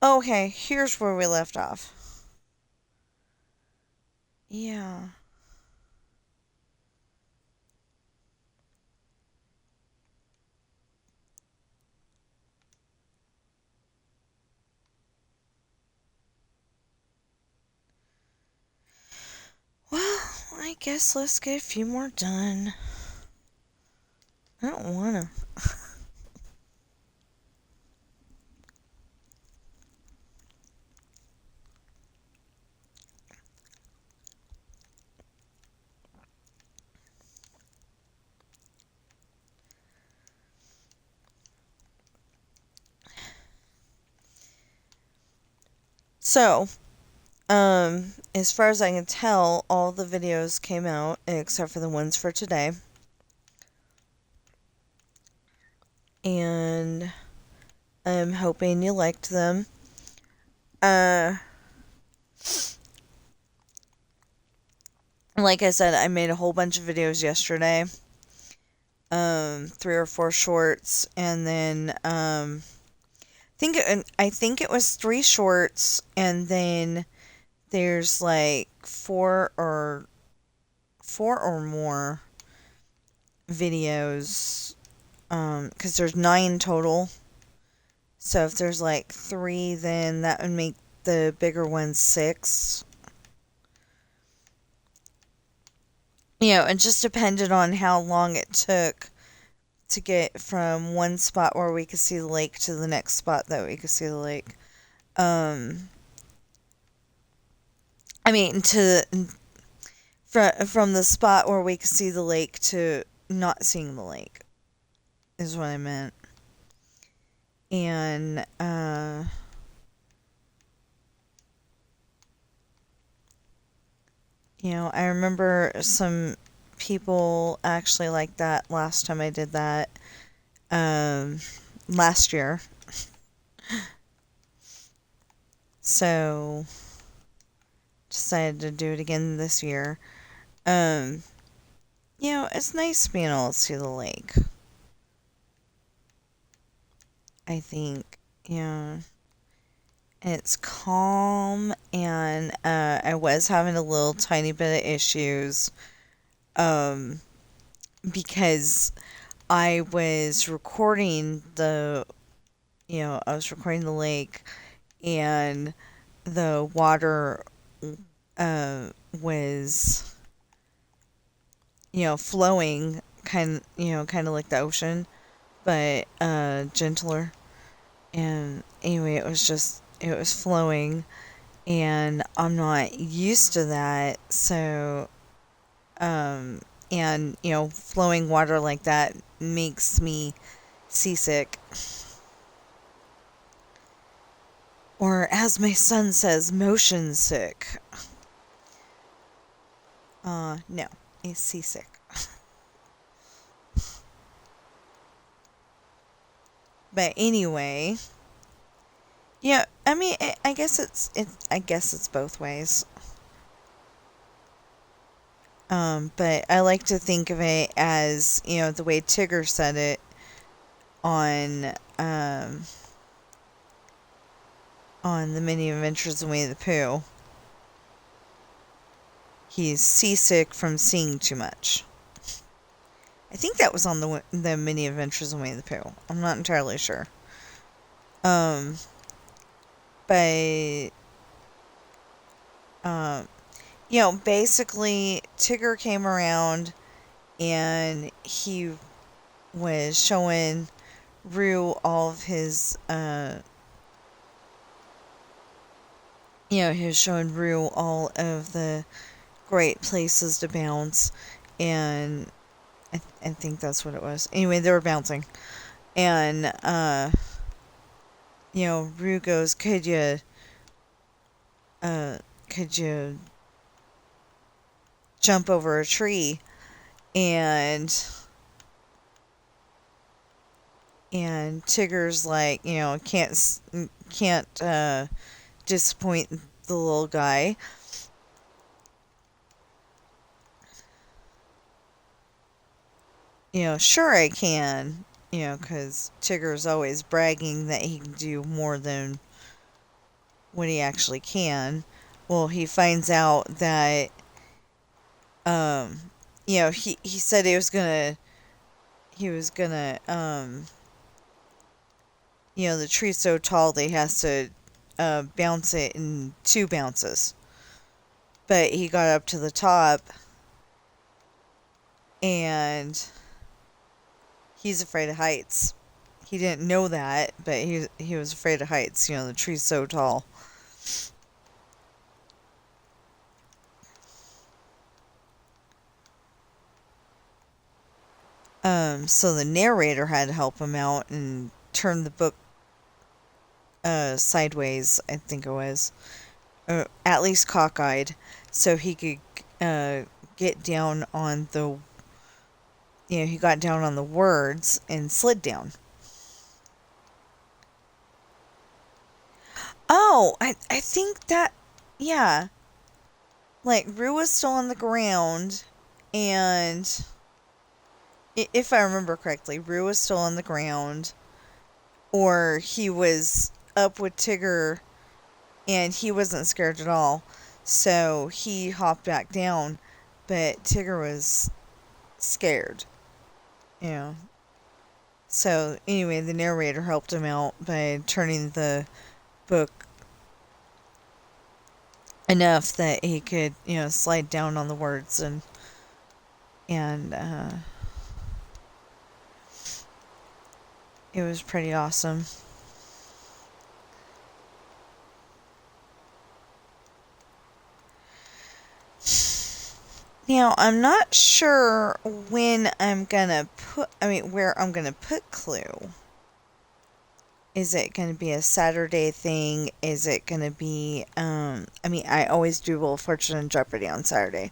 Okay, here's where we left off. Yeah. Well, I guess let's get a few more done. I don't wanna. So, as far as I can tell, all the videos came out except for the ones for today. And I'm hoping you liked them. Like I said, I made a whole bunch of videos yesterday. 3 or 4 shorts, and then I think it was 3 shorts, and then there's like four or more videos. Because there's 9 total. So if there's like 3, then that would make the bigger one 6. It just depended on how long it took to get from one spot where we could see the lake to the next spot that we could see the lake. I mean, from the spot where we could see the lake to not seeing the lake is what I meant. And I remember some people actually like that last time I did that. Last year. So decided to do it again this year. It's nice being able to see the lake. I think, it's calm, and I was having a little tiny bit of issues, um, because I was recording I was recording the lake, and the water, was, flowing kind of like the ocean, but gentler. And anyway, it was flowing, and I'm not used to that. So, and flowing water like that makes me seasick. Or as my son says, motion sick. No, he's seasick. But anyway, yeah, I mean, I guess it's both ways. But I like to think of it as, the way Tigger said it on, on the Many Adventures of Winnie the Pooh. He's seasick from seeing too much. I think that was on the Many Adventures of Winnie the Pooh. I'm not entirely sure. Um, but um, basically Tigger came around, and he was showing Rue all of his he was showing Rue all of the great places to bounce, and I think that's what it was. Anyway, they were bouncing, and Rue goes, could you jump over a tree?" And Tigger's like, can't disappoint the little guy. Sure I can, because Tigger's always bragging that he can do more than what he actually can. Well, he finds out that, he said he was gonna, the tree's so tall that he has to, bounce it in 2 bounces. But he got up to the top, and he's afraid of heights. He didn't know that, but he was afraid of heights. The tree's so tall. So the narrator had to help him out and turn the book sideways, I think it was, or at least cockeyed, so he could get down on the. He got down on the words and slid down. Oh, I think that, yeah. Like, Rue was still on the ground, and if I remember correctly, Rue was still on the ground, or he was up with Tigger, and he wasn't scared at all. So he hopped back down, but Tigger was scared. So anyway, the narrator helped him out by turning the book enough that he could, slide down on the words, and it was pretty awesome. Now, I'm not sure where I'm gonna put Clue. Is it gonna be a Saturday thing? Is it gonna be, I always do Wheel of Fortune and Jeopardy on Saturday.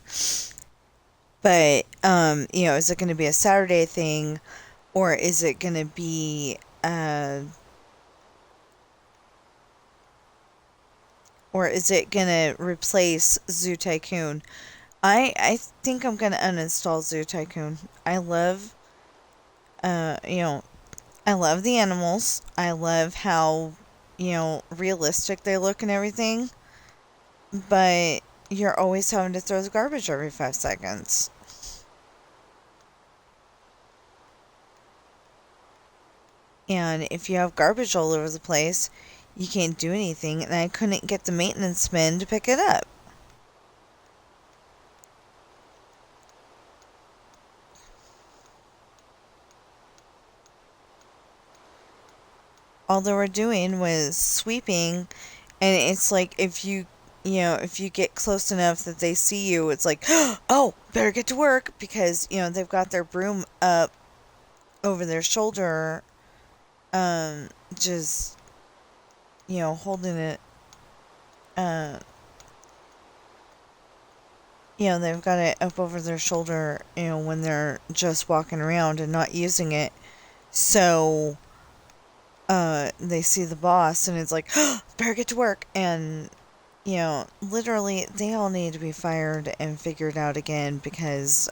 But, is it gonna be a Saturday thing, or is it gonna be, Or is it gonna replace Zoo Tycoon? I think I'm gonna uninstall Zoo Tycoon. You know, I love the animals. I love how, realistic they look and everything. But you're always having to throw the garbage every 5 seconds. And if you have garbage all over the place, you can't do anything. And I couldn't get the maintenance men to pick it up. All they were doing was sweeping, and it's like if you get close enough that they see you, it's like, oh, better get to work, because they've got their broom up over their shoulder, just holding it. uh they've got it up over their shoulder, when they're just walking around and not using it. So they see the boss, and it's like, better get to work. And literally, they all need to be fired and figured out again, because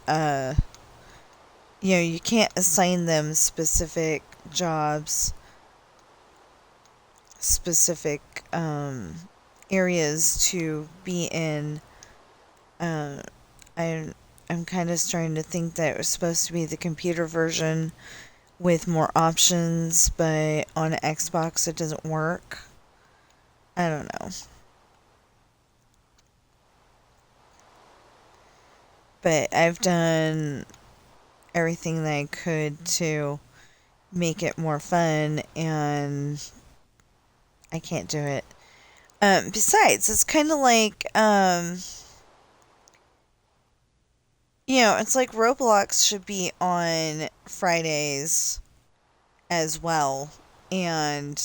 you can't assign them specific jobs, specific areas to be in. uh I'm kind of starting to think that it was supposed to be the computer version with more options, but on Xbox it doesn't work. I don't know. But I've done everything that I could to make it more fun, and I can't do it. Besides, it's kind of like, it's like Roblox should be on Fridays as well. And,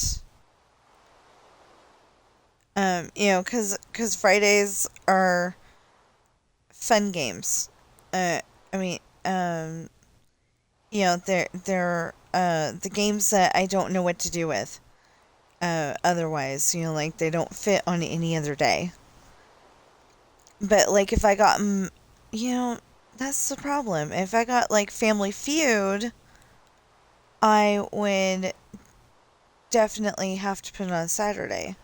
because Fridays are fun games. I mean, they're the games that I don't know what to do with. Otherwise, like they don't fit on any other day. But like if I got, that's the problem. If I got like Family Feud, I would definitely have to put it on Saturday.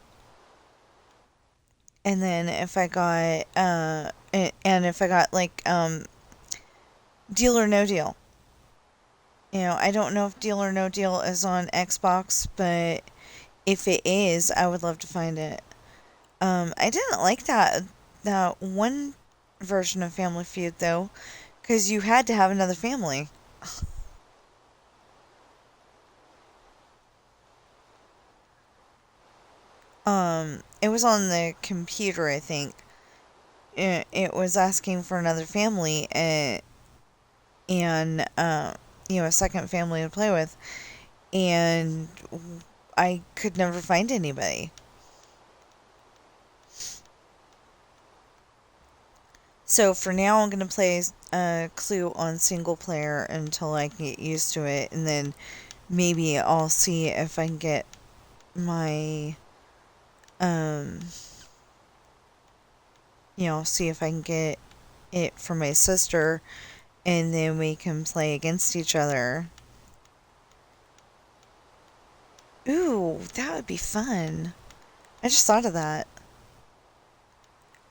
And then if I got, and if I got like, Deal or No Deal. I don't know if Deal or No Deal is on Xbox, but if it is, I would love to find it. I didn't like that one version of Family Feud though, because you had to have another family. It was on the computer, I think. It was asking for another family, and a second family to play with, and I could never find anybody. So for now, I'm gonna play Clue on single player until I can get used to it, and then maybe I'll see if I can get my um see if I can get it for my sister, and then we can play against each other. Ooh, that would be fun. I just thought of that.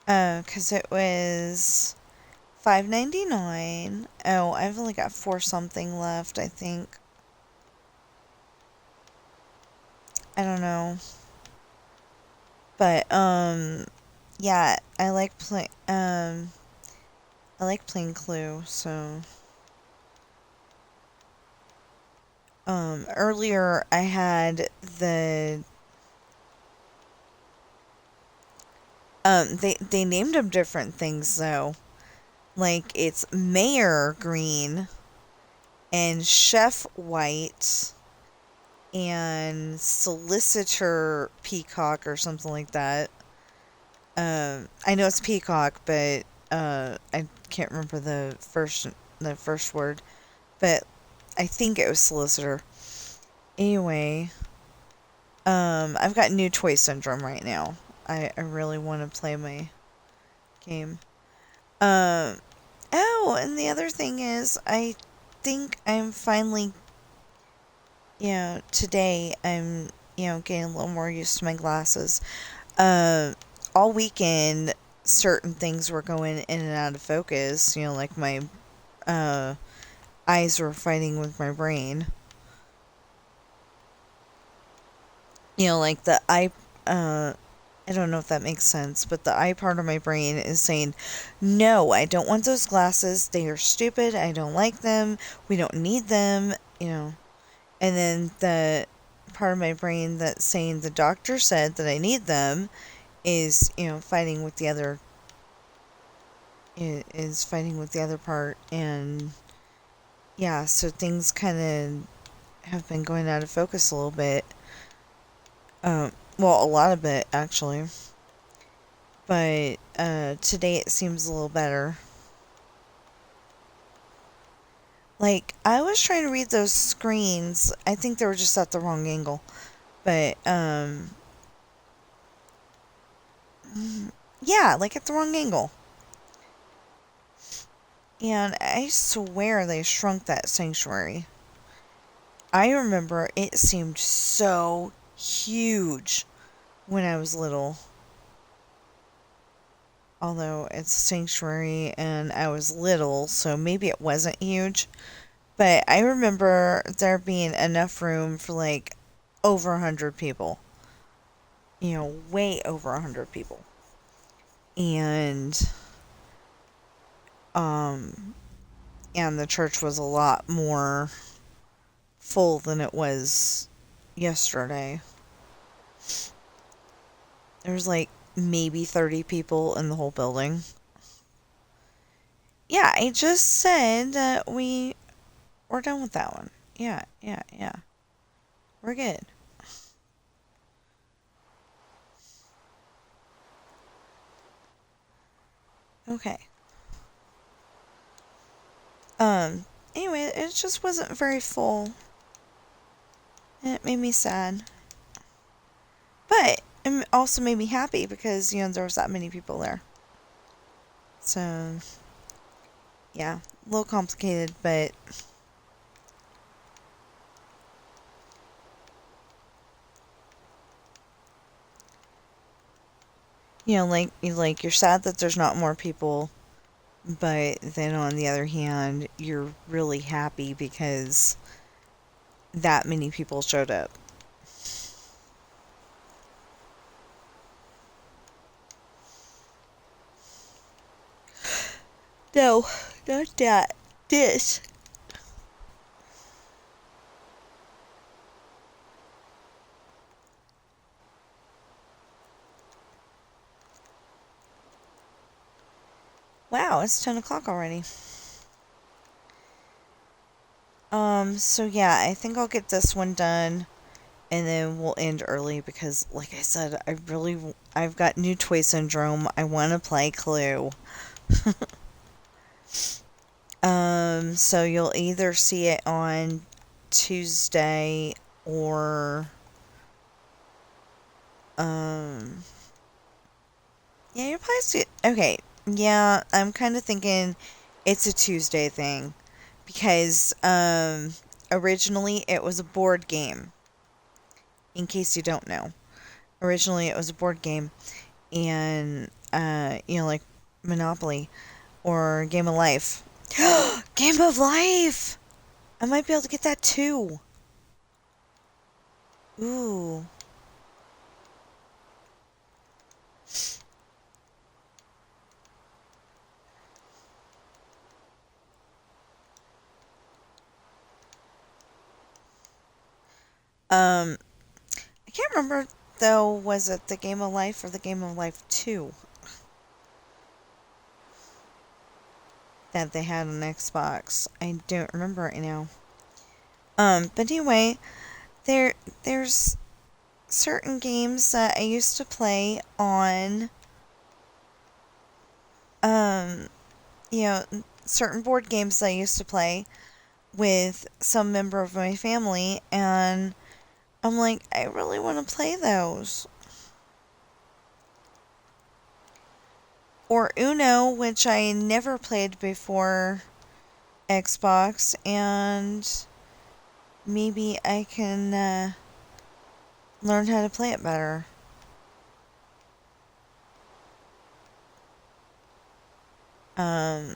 'Cause it was $5.99. Oh, I've only got 4 something left, I think. I don't know. But yeah, I like playing Clue, so earlier I had they named them different things though. Like it's Mayor Green and Chef White and Solicitor Peacock or something like that. I know it's Peacock, but I can't remember the first word, but I think it was Solicitor. Anyway, I've got new toy syndrome right now. I really want to play my game. Um, oh, and the other thing is, I think I'm finally, today I'm, getting a little more used to my glasses. Uh, all weekend, certain things were going in and out of focus. Like my uh, eyes were fighting with my brain. Like the eye. I don't know if that makes sense, but the eye part of my brain is saying, no, I don't want those glasses. They are stupid. I don't like them. We don't need them. And then the part of my brain that's saying the doctor said that I need them is, fighting with the other is fighting with the other part. And yeah, so things kind of have been going out of focus a little bit. Well, a lot of it actually. But today it seems a little better. Like, I was trying to read those screens. I think they were just at the wrong angle. But yeah, like at the wrong angle. And I swear they shrunk that sanctuary. I remember it seemed so huge when I was little. Although it's a sanctuary and I was little, so maybe it wasn't huge. But I remember there being enough room for like over 100 people. Way over 100 people. And um and the church was a lot more full than it was yesterday. There was like maybe 30 people in the whole building. Yeah, I just said that we're done with that one. Yeah, yeah, yeah. We're good. Okay. Anyway, it just wasn't very full. And it made me sad. But it also made me happy because, there was that many people there. So, yeah, a little complicated, but like you're sad that there's not more people, but then on the other hand, you're really happy because that many people showed up. No, not that. This. Wow, it's 10 o'clock already. So yeah, I think I'll get this one done and then we'll end early because, like I said, I've got new toy syndrome. I want to play Clue. So you'll either see it on Tuesday or, yeah, you'll probably see it. Okay, yeah, I'm kind of thinking it's a Tuesday thing because, originally it was a board game. In case you don't know, originally it was a board game, and like Monopoly or Game of Life. Game of Life! I might be able to get that too. Ooh. I can't remember though, was it the Game of Life or the Game of Life 2 that they had on Xbox? I don't remember right now. But anyway, there's certain games that I used to play on, um, certain board games that I used to play with some member of my family, and I'm like, I really want to play those. or Uno, which I never played before Xbox, and maybe I can learn how to play it better. Um,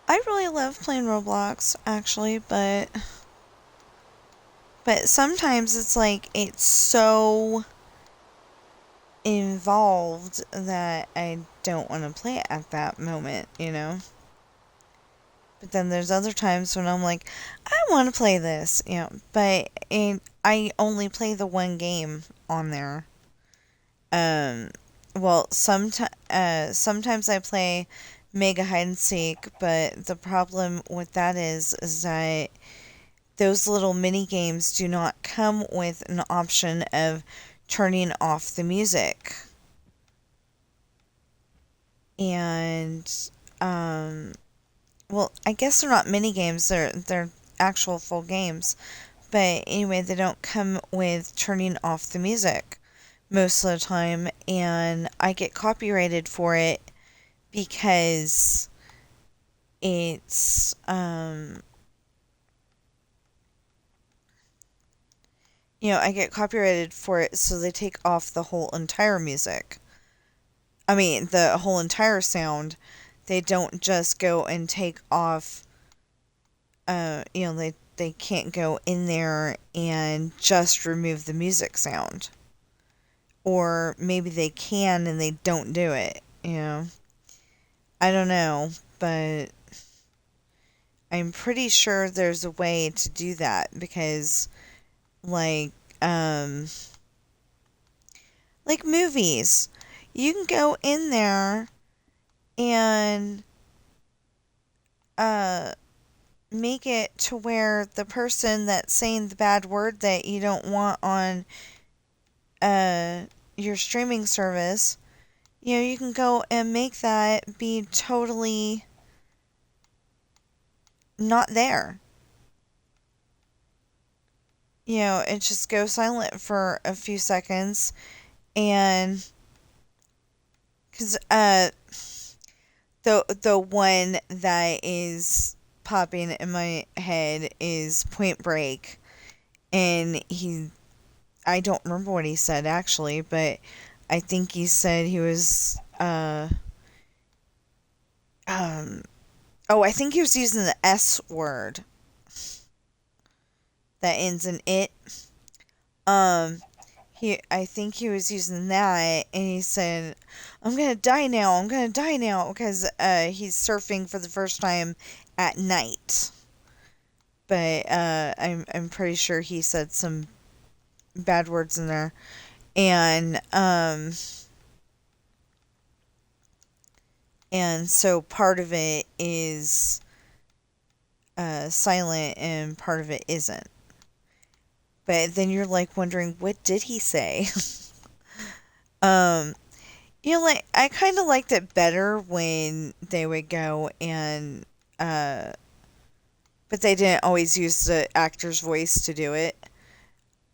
I really love playing Roblox, actually, but sometimes it's like it's so involved that I don't want to play it at that moment, you know? But then there's other times when I'm like, I want to play this, you know, I only play the one game on there. Um, well, sometimes I play Mega Hide and Seek, but the problem with that is that those little mini games do not come with an option of turning off the music. And um, well, I guess they're not mini games; they're actual full games. But anyway, they don't come with turning off the music most of the time, and I get copyrighted for it because it's I get copyrighted for it, so they take off the whole entire music. I mean, the whole entire sound. They don't just go and take off. They can't go in there and just remove the music sound, or maybe they can and they don't do it. I don't know, but I'm pretty sure there's a way to do that because, like, like movies, you can go in there and uh make it to where the person that's saying the bad word that you don't want on uh your streaming service, you can go and make that be totally not there. It just goes silent for a few seconds, and because the one that is popping in my head is Point Break, and I don't remember what he said actually, but I think he said he was um oh, I think he was using the S word that ends in it. Um I think he was using that, and he said, "I'm gonna die now. I'm gonna die now," because he's surfing for the first time at night. But I'm pretty sure he said some bad words in there, and so part of it is silent and part of it isn't. But then you're like wondering, what did he say? um, like I kind of liked it better when they would go and uh, but they didn't always use the actor's voice to do it,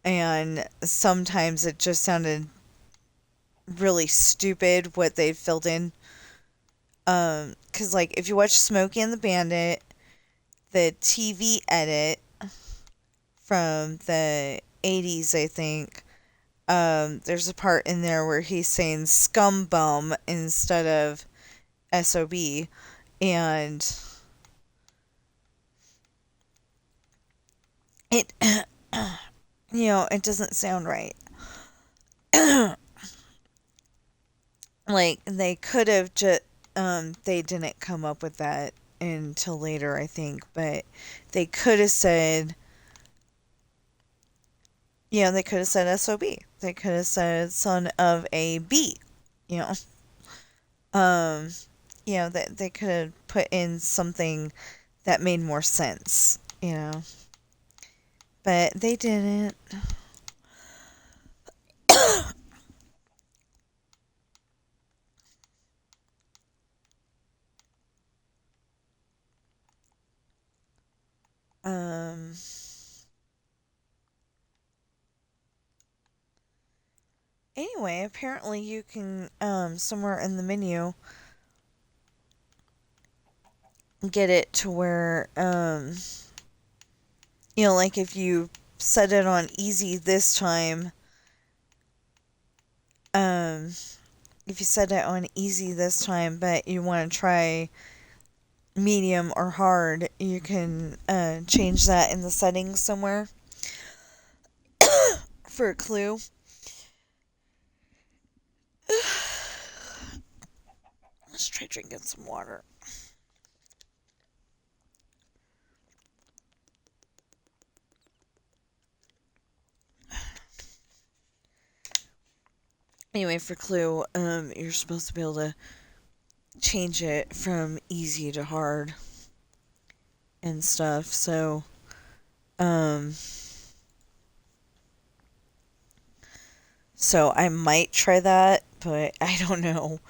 and sometimes it just sounded really stupid what they filled in. Cause like if you watch Smokey and the Bandit, the TV edit from the 80s, I think, there's a part in there where he's saying scum bum instead of SOB, and it, it doesn't sound right. Like, they could have just, they didn't come up with that until later, I think, but they could have said, they could have said SOB. They could have said son of a B, you know. Um, that they could have put in something that made more sense. But they didn't. Um, Anyway, apparently you can, somewhere in the menu, get it to where, like if you set it on easy this time, um, if you set it on easy this time, but you want to try medium or hard, you can change that in the settings somewhere for a clue. Let's try drinking some water. Anyway, for clue, you're supposed to be able to change it from easy to hard and stuff. Um, so I might try that, but I don't know.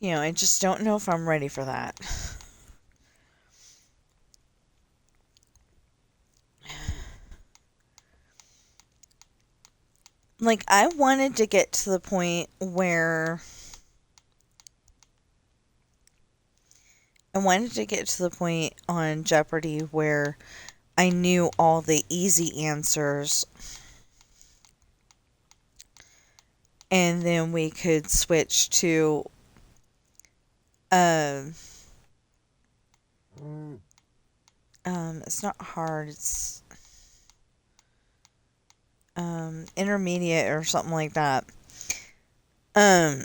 I just don't know if I'm ready for that. Like, I wanted to get to the point where on Jeopardy where I knew all the easy answers, and then we could switch to um it's not hard, it's intermediate or something like that. Um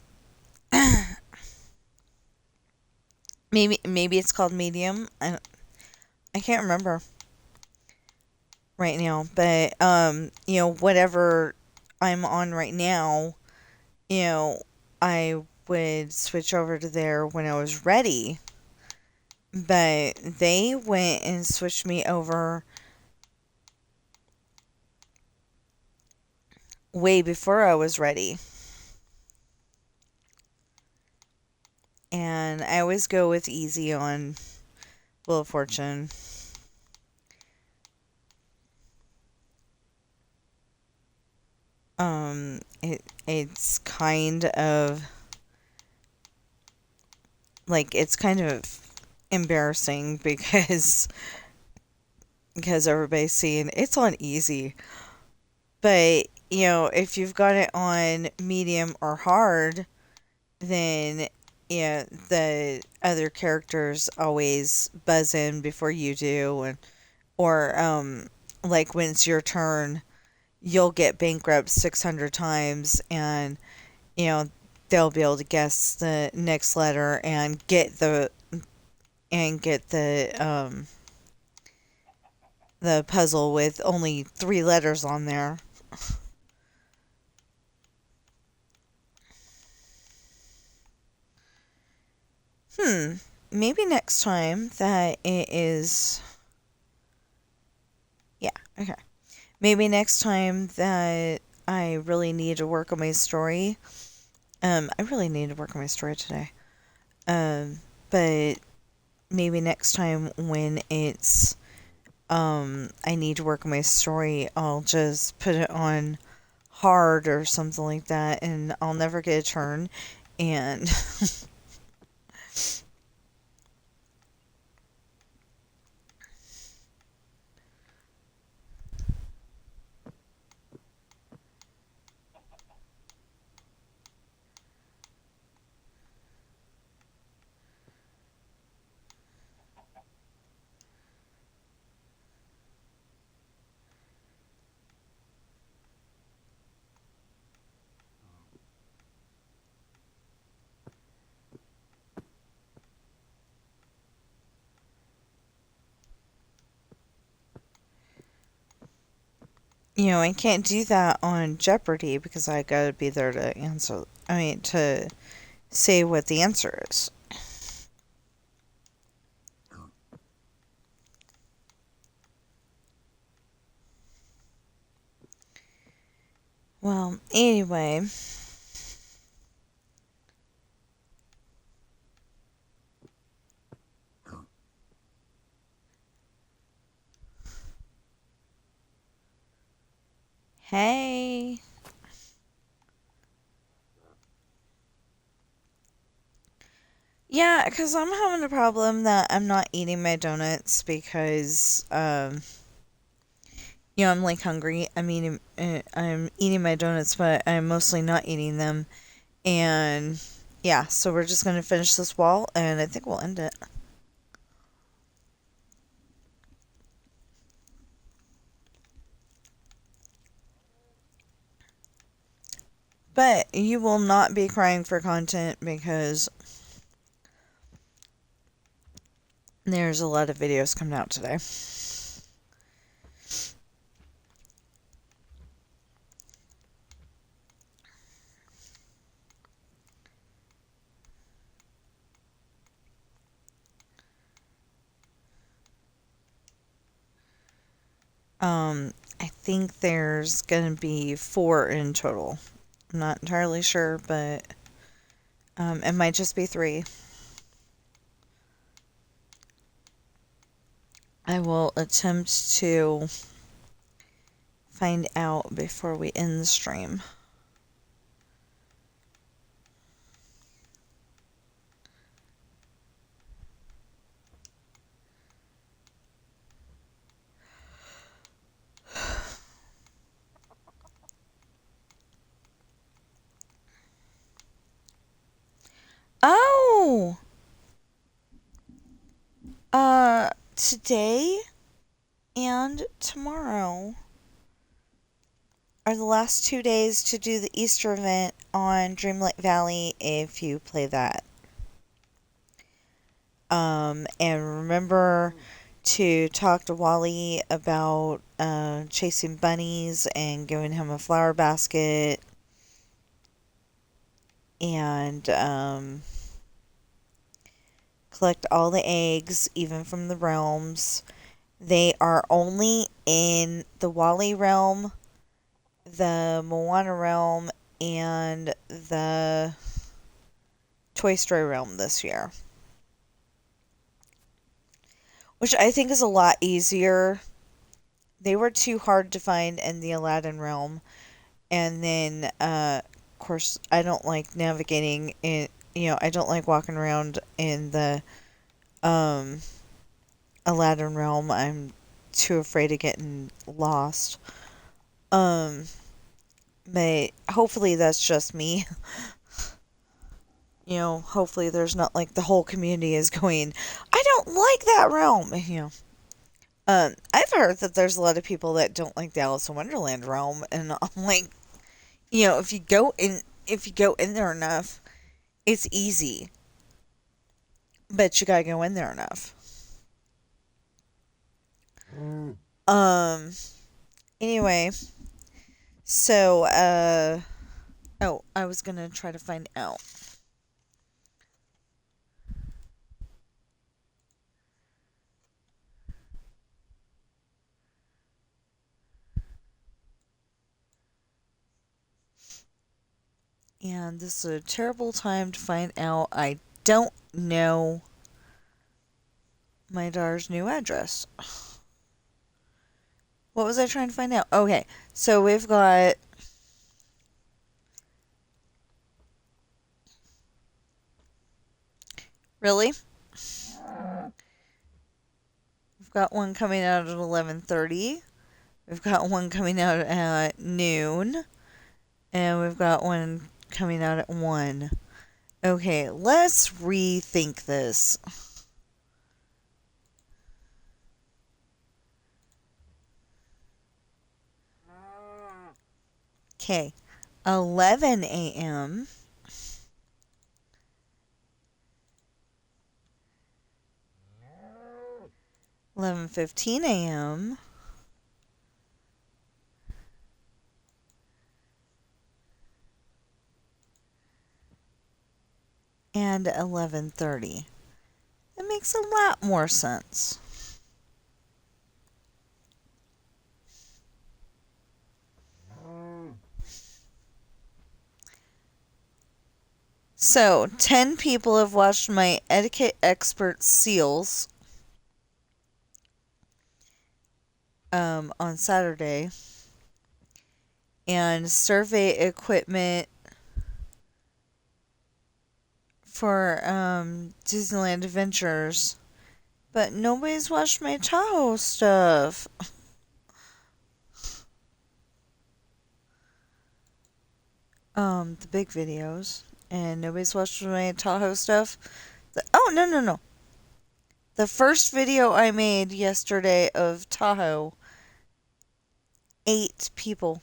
maybe it's called medium. I can't remember right now, but whatever I'm on right now, I would switch over to there when I was ready. But they went and switched me over way before I was ready. And I always go with easy on Wheel of Fortune. It's kind of it's kind of embarrassing because everybody's seeing it's on easy. But, if you've got it on medium or hard, then the other characters always buzz in before you do, or like when it's your turn, you'll get bankrupt 600 times, and they'll be able to guess the next letter and get the puzzle with only 3 letters on there. Maybe next time that it is. Yeah, okay. Maybe next time that I really need to work on my story. I really need to work on my story today. But maybe next time when it's I need to work on my story, I'll just put it on hard or something like that, and I'll never get a turn. And I can't do that on Jeopardy because I gotta be there to answer. I mean, to say what the answer is. Well, anyway. Hey. Yeah, because I'm having a problem that I'm not eating my donuts because, I'm like hungry. I'm eating my donuts, but I'm mostly not eating them. And yeah, so we're just gonna finish this wall, and I think we'll end it. But you will not be crying for content because there's a lot of videos coming out today. I think there's gonna be 4 in total. I'm not entirely sure, but it might just be 3. I will attempt to find out before we end the stream. Oh! Today and tomorrow are the last 2 days to do the Easter event on Dreamlight Valley if you play that. And remember to talk to Wally about chasing bunnies and giving him a flower basket. And collect all the eggs, even from the realms. They are only in the Wally realm, the Moana realm, and the Toy Story realm this year. Which I think is a lot easier. They were too hard to find in the Aladdin realm. And then, of course, I don't like navigating in, I don't like walking around in the Aladdin realm. I'm too afraid of getting lost. But hopefully that's just me. Hopefully there's not like the whole community is going, I don't like that realm. I've heard that there's a lot of people that don't like the Alice in Wonderland realm, and I'm like, if you go in there enough, it's easy. But you gotta go in there enough. Anyway, so oh, I was gonna try to find out. And this is a terrible time to find out. I don't know my daughter's new address. What was I trying to find out? Okay, so we've got really? We've got one coming out at 11:30. We've got one coming out at noon. And we've got one coming out at 1. Okay, let's rethink this. Okay, 11 a.m. 11:15 a.m. and 11:30. That makes a lot more sense. So, 10 people have watched my etiquette expert seals on Saturday, and survey equipment for Disneyland Adventures. But nobody's watched my Tahoe stuff. The big videos. And nobody's watched my Tahoe stuff. Oh, no, no, no. The first video I made yesterday of Tahoe, 8 people.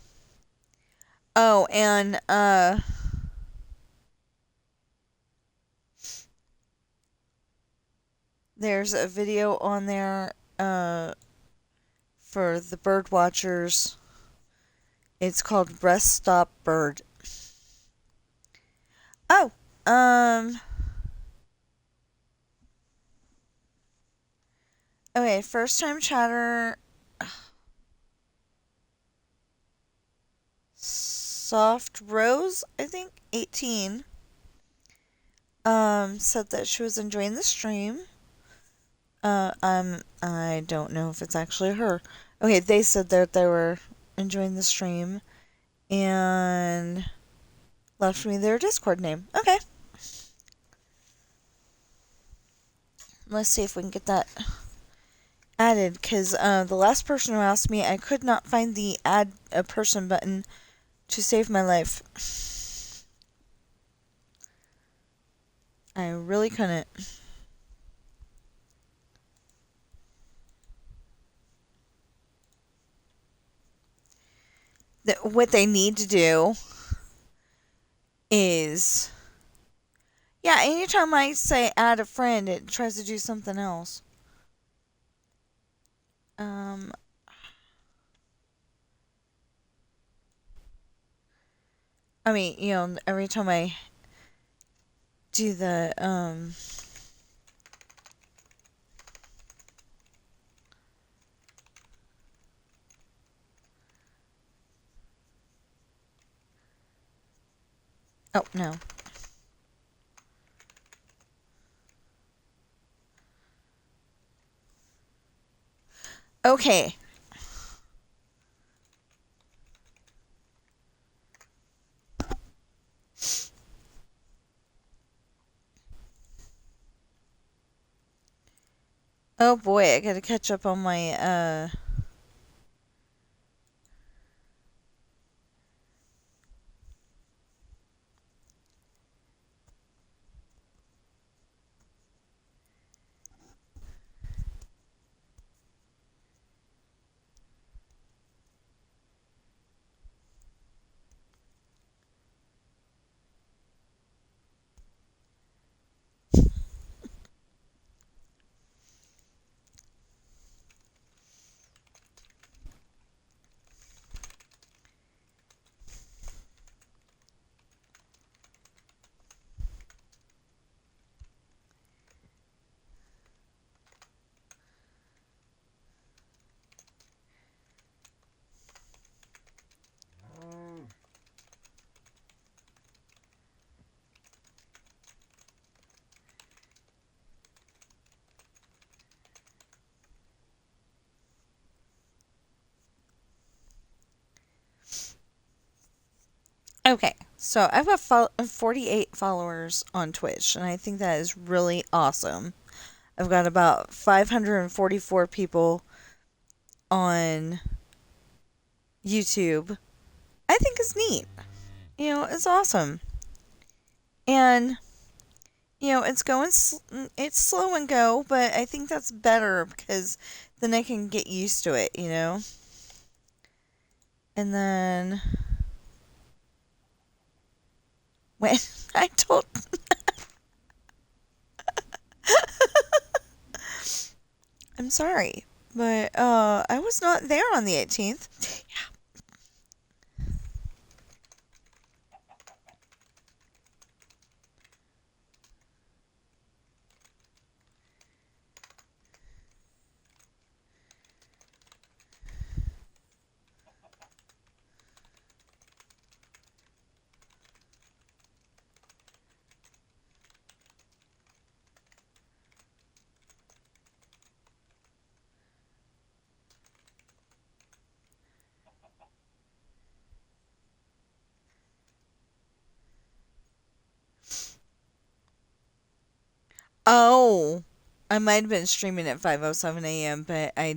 Oh, and there's a video on there for the bird watchers. It's called Rest Stop Bird. Oh, okay, first time chatter. Soft Rose, I think, 18, said that she was enjoying the stream. I don't know if it's actually her. Okay, they said that they were enjoying the stream and left me their Discord name. Okay. Let's see if we can get that added, because the last person who asked me, I could not find the add a person button to save my life. I really couldn't. What they need to do is, yeah, anytime I say add a friend, it tries to do something else. I mean, every time I do the, oh, no. Okay. Oh boy, I gotta catch up on my, okay. So I've got 48 followers on Twitch, and I think that is really awesome. I've got about 544 people on YouTube. I think it's neat. It's awesome. And, it's slow and go, but I think that's better because then I can get used to it, And then, when I told, I'm sorry, but, I was not there on the 18th. Yeah. Oh, I might have been streaming at 5:07 a.m., but I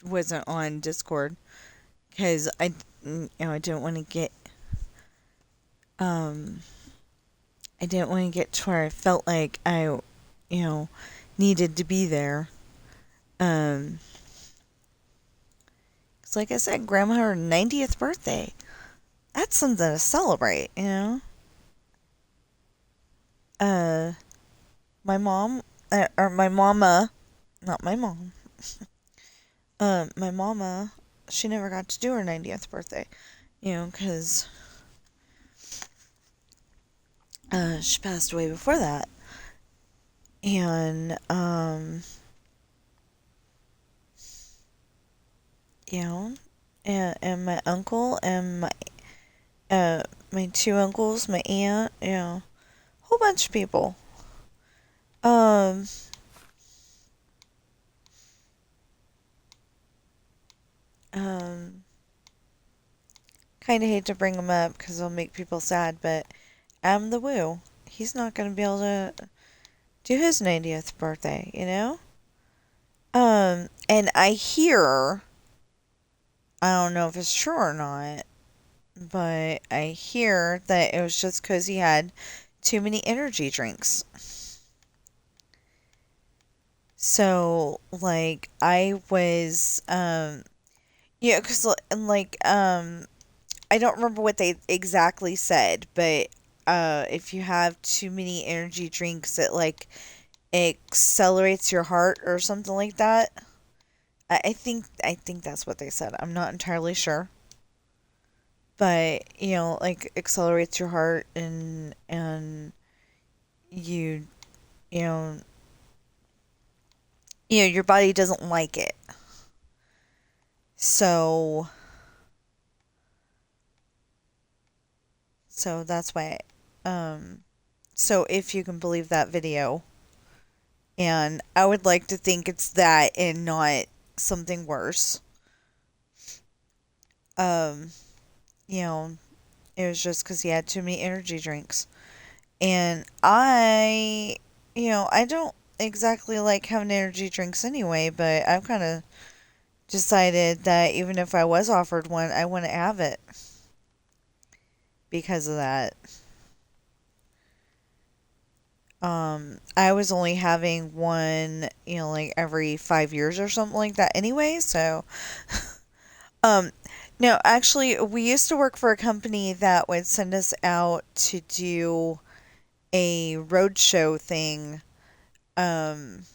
wasn't on Discord because I didn't want to get um I didn't want to get to where I felt like you know, needed to be there. Um, 'Cause like I said, Grandma her 90th birthday. That's something to celebrate, you know. Uh, my mom or my mama, not my mom. My mama, she never got to do her 90th birthday, you know, because she passed away before that. And, you know, and my uncle and my two uncles, my aunt, you know, whole bunch of people. Um, um, Kind of hate to bring him up because it'll make people sad, but Adam the Woo, he's not going to be able to do his 90th birthday, you know? And I hear, I don't know if it's true or not, but I hear that it was just because he had too many energy drinks. So, like, I was, yeah, because, like, I don't remember what they exactly said, but if you have too many energy drinks, it like accelerates your heart or something like that. I think that's what they said. I'm not entirely sure, but like accelerates your heart and you you know your body doesn't like it. So that's why. Um, so if you can believe that video. And I would like to think it's that and not something worse. Um, you know, it was just because he had too many energy drinks. And I don't exactly like having energy drinks anyway, but I've kind of decided that even if I was offered one, I wouldn't have it because of that. I was only having one, like every 5 years or something like that anyway, so Um, no, actually, we used to work for a company that would send us out to do a roadshow thing. Um,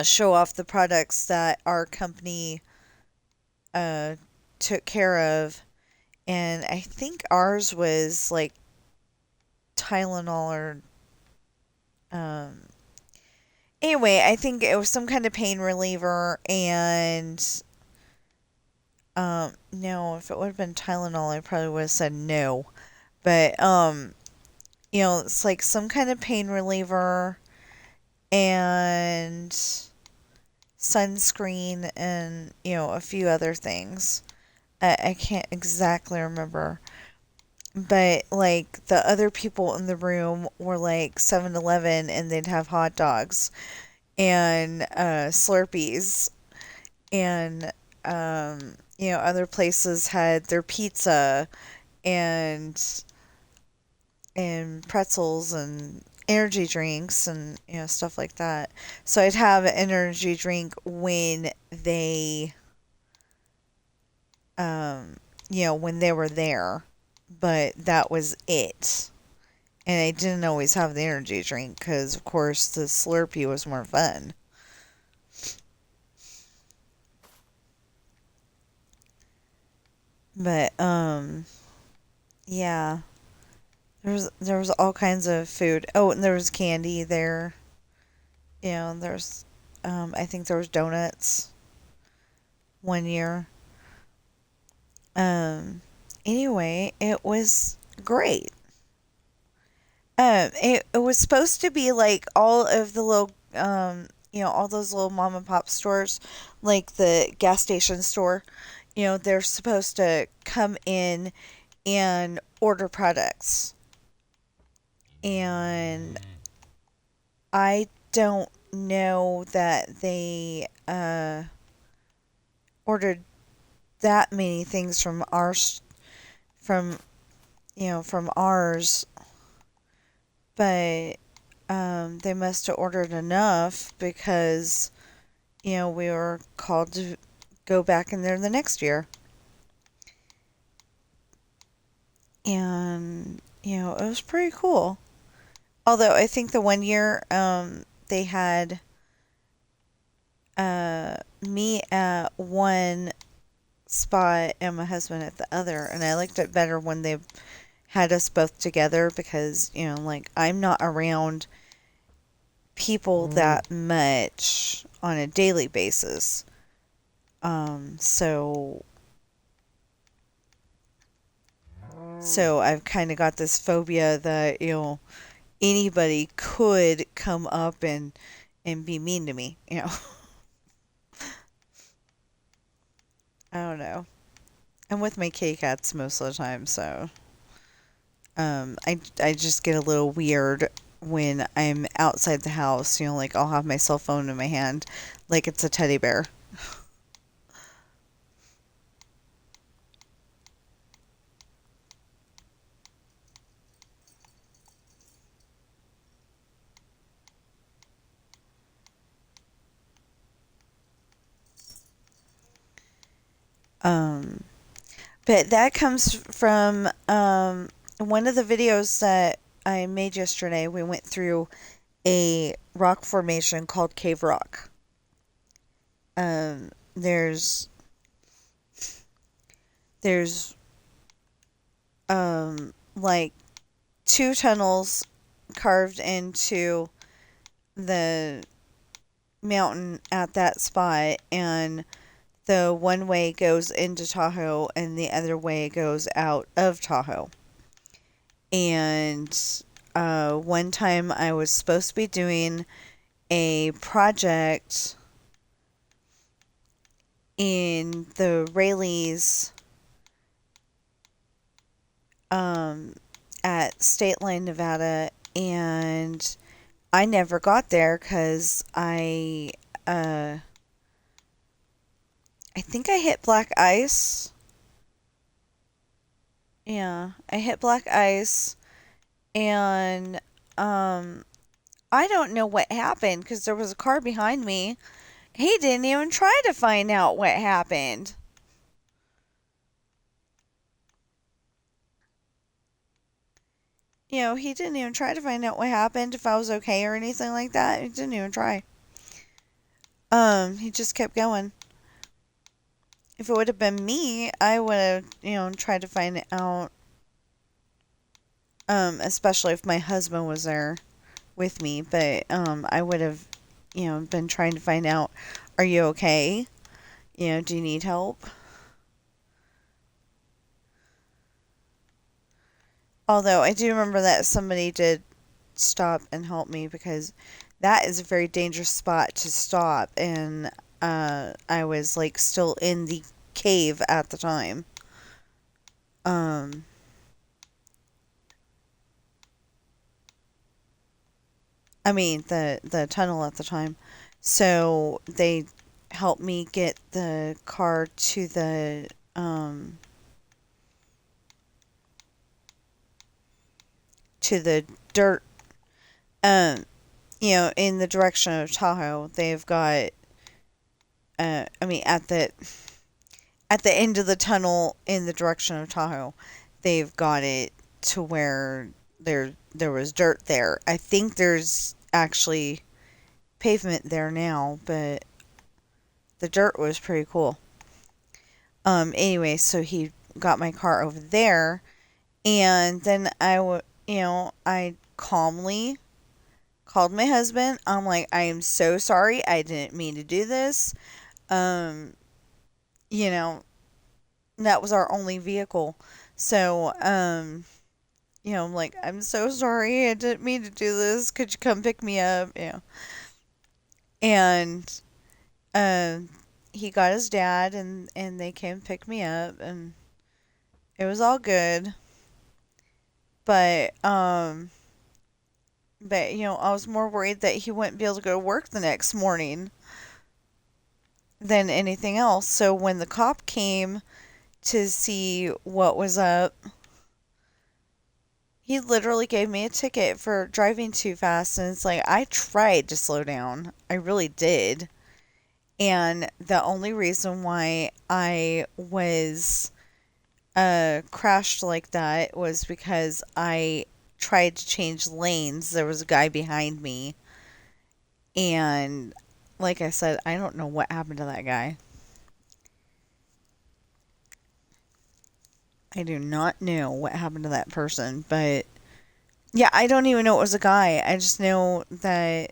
show off the products that our company uh took care of, and I think ours was like Tylenol or um. Anyway, I think it was some kind of pain reliever, and no, if it would have been Tylenol, I probably would have said no. But it's like some kind of pain reliever and sunscreen and, a few other things. I can't exactly remember. But, like, the other people in the room were like 7-Eleven and they'd have hot dogs and Slurpees. And, other places had their pizza and pretzels and energy drinks and stuff like that. So I'd have an energy drink when they when they were there, but that was it. And I didn't always have the energy drink because of course the Slurpee was more fun. But yeah, there was all kinds of food. Oh, and there was candy there. There's I think there was donuts one year. Um, anyway, it was great. It was supposed to be like all of the little, all those little mom and pop stores, like the gas station store, they're supposed to come in and order products. And I don't know that they ordered that many things from from from ours, but they must have ordered enough because we were called to go back in there the next year. And it was pretty cool. Although I think the one year they had me at one spot and my husband at the other, and I liked it better when they had us both together because like I'm not around people that much on a daily basis. So I've kind of got this phobia that anybody could come up and be mean to me. I don't know. I'm with my K cats most of the time, so I just get a little weird when I'm outside the house. Like I'll have my cell phone in my hand, like it's a teddy bear. Um, but that comes from one of the videos that I made yesterday. We went through a rock formation called Cave Rock. There's like two tunnels carved into the mountain at that spot, and the one way goes into Tahoe and the other way goes out of Tahoe. And one time I was supposed to be doing a project in the Rayleighs at State Line, Nevada, and I never got there because uh, I think I hit black ice. Yeah, I hit black ice, and um, I don't know what happened because there was a car behind me. He didn't even try to find out what happened. He didn't even try to find out what happened, if I was okay or anything like that. He didn't even try. He just kept going. If it would have been me, I would have, tried to find it out. Especially if my husband was there with me. But I would have, been trying to find out, are you okay? Do you need help? Although I do remember that somebody did stop and help me because that is a very dangerous spot to stop, and I was like still in the cave at the time. Um, I mean the tunnel at the time. So they helped me get the car to the dirt. Um, in the direction of Tahoe, they've got. I mean, at the end of the tunnel in the direction of Tahoe, they've got it to where there was dirt there. I think there's actually pavement there now, but the dirt was pretty cool. Anyway, so he got my car over there, and then I calmly called my husband. I'm like, I am so sorry. I didn't mean to do this. Um, you know, that was our only vehicle. So, I'm like, I'm so sorry. I didn't mean to do this. Could you come pick me up? And um, he got his dad, and they came pick me up, and it was all good. But But, I was more worried that he wouldn't be able to go to work the next morning than anything else. So when the cop came to see what was up, he literally gave me a ticket for driving too fast. And it's like, I tried to slow down. I really did. And the only reason why I was crashed like that was because I tried to change lanes. There was a guy behind me. And like I said, I don't know what happened to that guy. I do not know what happened to that person, but yeah, I don't even know it was a guy. I just know that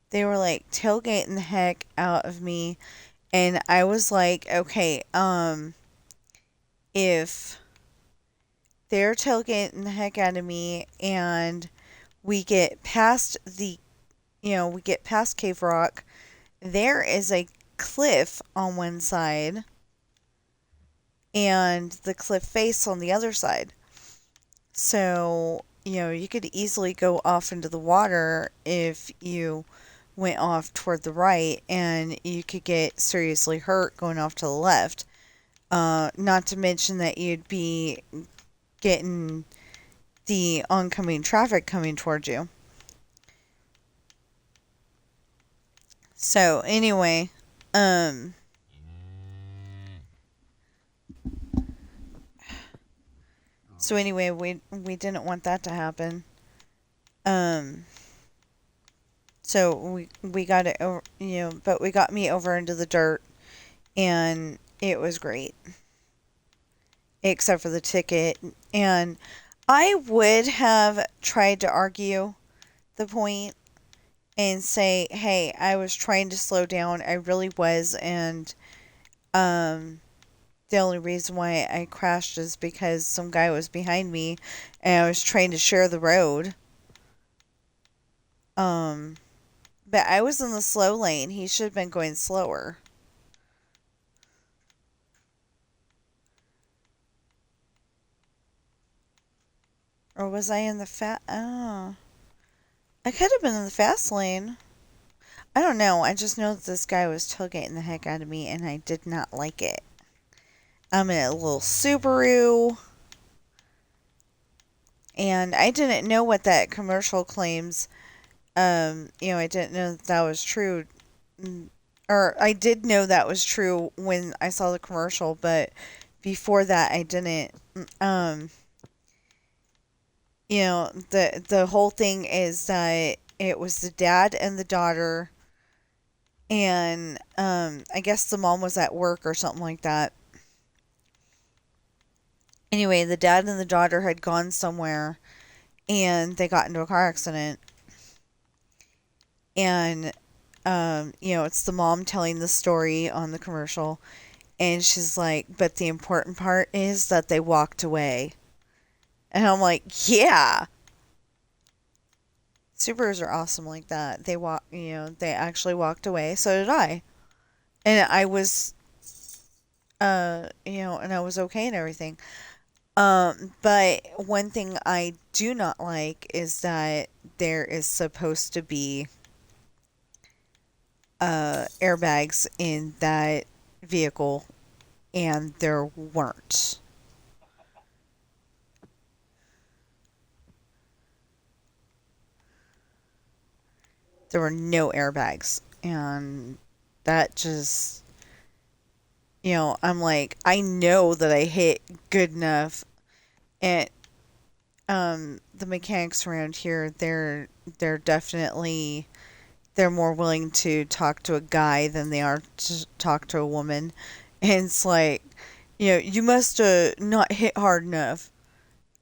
they were like tailgating the heck out of me, and I was like, okay, if they're tailgating the heck out of me and we get past we get past Cave Rock, there is a cliff on one side and the cliff face on the other side. So, you could easily go off into the water if you went off toward the right, and you could get seriously hurt going off to the left. Not to mention that you'd be getting the oncoming traffic coming towards you. So, anyway, um, we didn't want that to happen. Um, so we got it over, but we got me over into the dirt, and it was great, except for the ticket. And I would have tried to argue the point and say, hey, I was trying to slow down. I really was. And the only reason why I crashed is because some guy was behind me and I was trying to share the road. Um, but I was in the slow lane. He should have been going slower. Or was I in the Oh. I could have been in the fast lane. I don't know. I just know that this guy was tailgating the heck out of me, and I did not like it. I'm in a little Subaru, and I didn't know what that commercial claims. I didn't know that was true. Or I did know that was true when I saw the commercial, but before that, I didn't. Um, the whole thing is that it was the dad and the daughter, and I guess the mom was at work or something like that. Anyway, the dad and the daughter had gone somewhere, and they got into a car accident. And it's the mom telling the story on the commercial, and she's like, but the important part is that they walked away. And I'm like, yeah. Subarus are awesome like that. They actually walked away. So did I. And I was, and I was okay and everything. But one thing I do not like is that there is supposed to be airbags in that vehicle, and there weren't. There were no airbags, and that just, I'm like, I know that I hit good enough, and the mechanics around here, they're definitely they're more willing to talk to a guy than they are to talk to a woman. And it's like, you must not hit hard enough.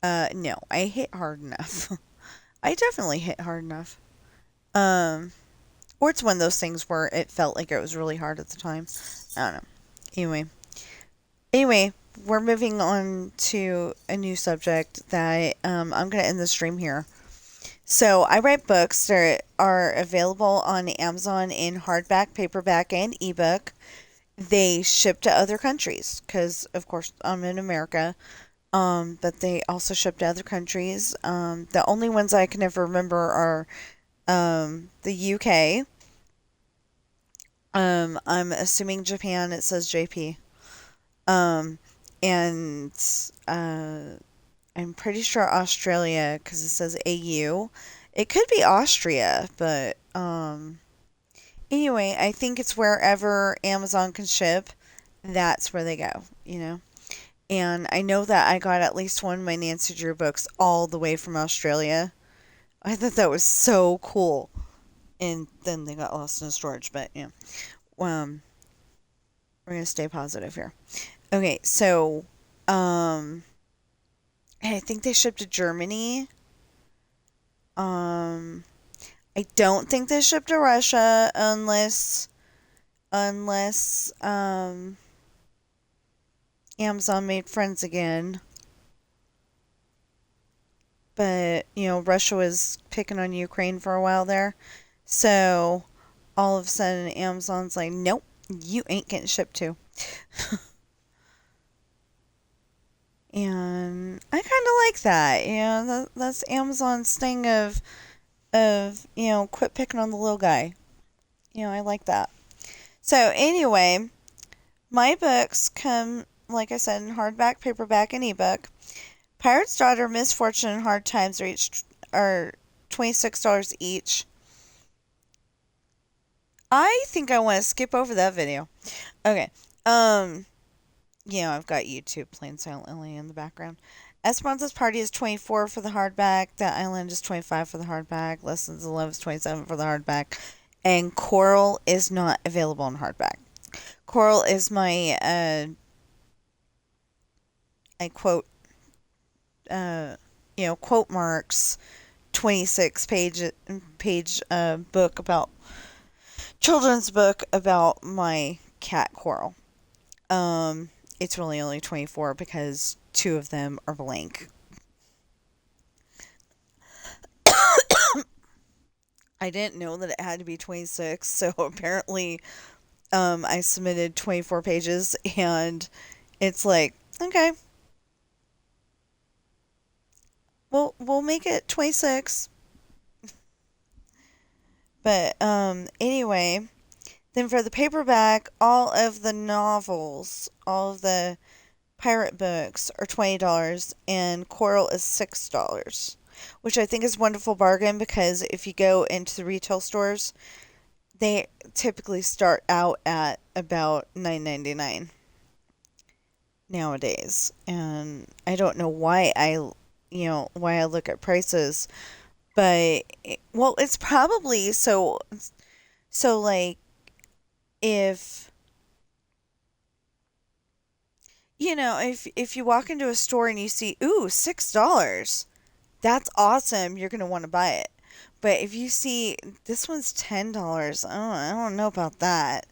No, I hit hard enough. I definitely hit hard enough. Um, or it's one of those things where it felt like it was really hard at the time. I don't know. Anyway, anyway, we're moving on to a new subject that I'm gonna end the stream here. So I write books that are available on Amazon in hardback, paperback, and ebook. They ship to other countries because, of course, I'm in America. But they also ship to other countries. The only ones I can ever remember are the UK. I'm assuming Japan. It says JP. Um, and uh, I'm pretty sure Australia because it says AU. It could be Austria, but anyway, I think it's wherever Amazon can ship. That's where they go. And I know that I got at least one of my Nancy Drew books all the way from Australia. I thought that was so cool. And then they got lost in storage, but we're gonna stay positive here. Okay, so um, I think they shipped to Germany. Um, I don't think they shipped to Russia unless Amazon made friends again. But Russia was picking on Ukraine for a while there, so all of a sudden Amazon's like, nope, you ain't getting shipped to. And I kind of like that. That's Amazon's thing of quit picking on the little guy. I like that. So anyway, my books come, like I said, in hardback, paperback, and ebook. Pirate's Daughter, Misfortune, and Hard Times are $26 each. I think I want to skip over that video. Okay. I've got YouTube playing silently in the background. Esperanza's Party is 24 for the hardback. The Island is 25 for the hardback. Lessons of Love is 27 for the hardback. And Coral is not available in hardback. Coral is my I quote quote marks 26 page book about children's book about my cat Coral. It's really only 24 because two of them are blank. I didn't know that it had to be 26, so apparently I submitted 24 pages and it's like, okay, we'll make it 26. But anyway, then for the paperback, all of the novels, all of the pirate books are $20 and Coral is $6, which I think is a wonderful bargain because if you go into the retail stores, they typically start out at about $9.99 nowadays. And I don't know why I look at prices, but well, it's probably so like if if you walk into a store and you see, ooh, $6, that's awesome. You're going to want to buy it. But if you see this one's $10, I don't know about that.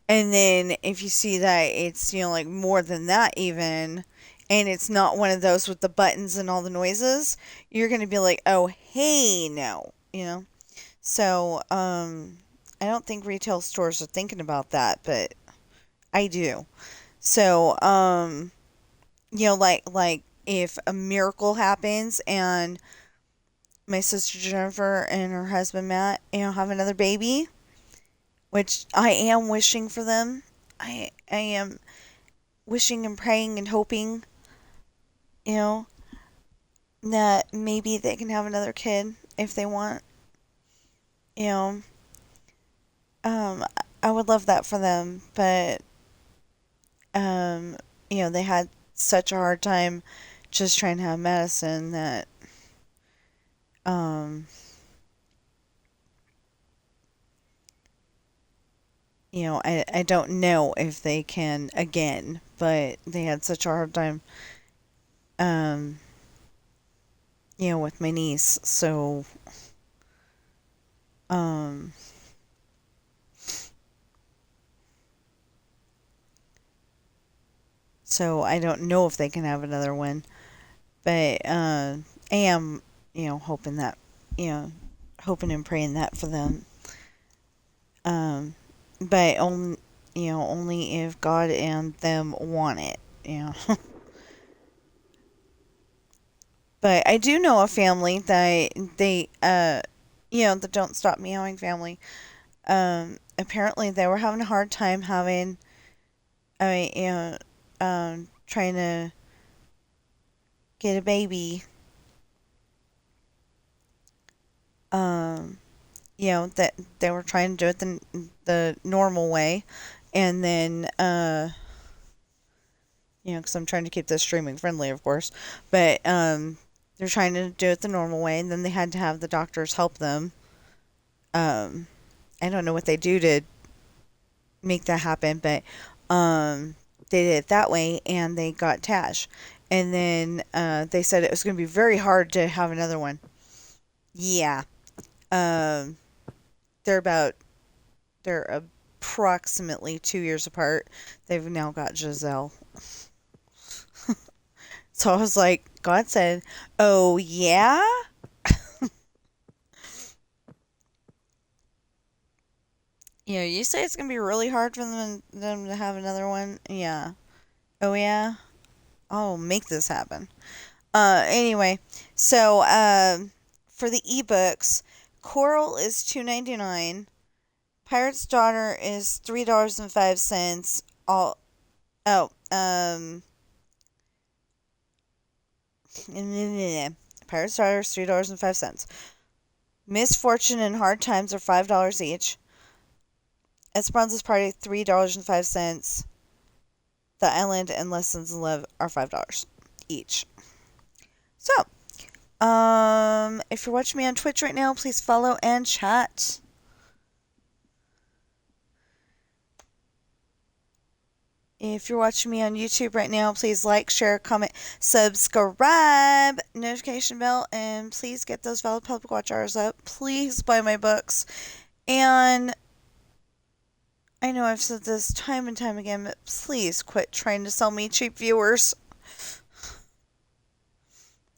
And then if you see that it's, like more than that even, and it's not one of those with the buttons and all the noises, you're going to be like, oh, hey, no. So, I don't think retail stores are thinking about that, but I do. So, like if a miracle happens and my sister Jennifer and her husband Matt, have another baby, which I am wishing for them. I am wishing and praying and hoping, you know, that maybe they can have another kid if they want. You know, um, I would love that for them, but um, they had such a hard time just trying to have Madison that um, I don't know if they can again, but they had such a hard time, um, with my niece. Um, so I don't know if they can have another one, but I am, hoping that, you know, hoping and praying that for them. Um, but only if God and them want it. But I do know a family that the Don't Stop Meowing family. Apparently they were having a hard time trying to get a baby. Um, that they were trying to do it the normal way, and then because I'm trying to keep this streaming friendly, of course, but they're trying to do it the normal way, and then they had to have the doctors help them. Um, I don't know what they do to make that happen, but they did it that way, and they got Tash, and then they said it was going to be very hard to have another one. Yeah, um, they're about they're approximately 2 years apart. They've now got Giselle. So I was like, God said, "Oh yeah." You say it's gonna be really hard for them to have another one. Yeah. Oh yeah. I'll make this happen. Anyway, so for the ebooks, Coral is $2.99. Pirate's Daughter is $3.05. All oh Pirate's Daughter is $3.05. Misfortune and Hard Times are $5 each. Esperanza's Party $3.05. The Island and Lessons in Love are $5 each. So, if you're watching me on Twitch right now, please follow and chat. If you're watching me on YouTube right now, please like, share, comment, subscribe, notification bell, and please get those valid public watch hours up. Please buy my books. And I know I've said this time and time again, but please quit trying to sell me cheap viewers.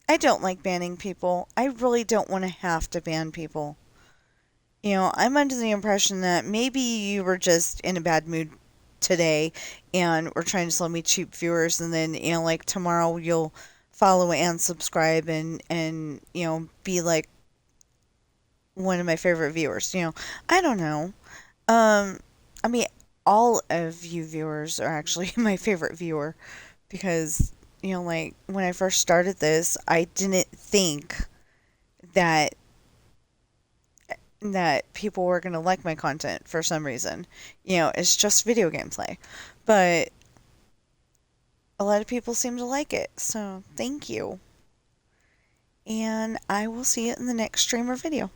I don't like banning people. I really don't want to have to ban people. I'm under the impression that maybe you were just in a bad mood today and were trying to sell me cheap viewers, and then, like tomorrow you'll follow and subscribe and be like one of my favorite viewers. I don't know. Um, I mean, all of you viewers are actually my favorite viewer because, like when I first started this, I didn't think that people were going to like my content for some reason. It's just video gameplay. But a lot of people seem to like it. So, thank you. And I will see you in the next stream or video.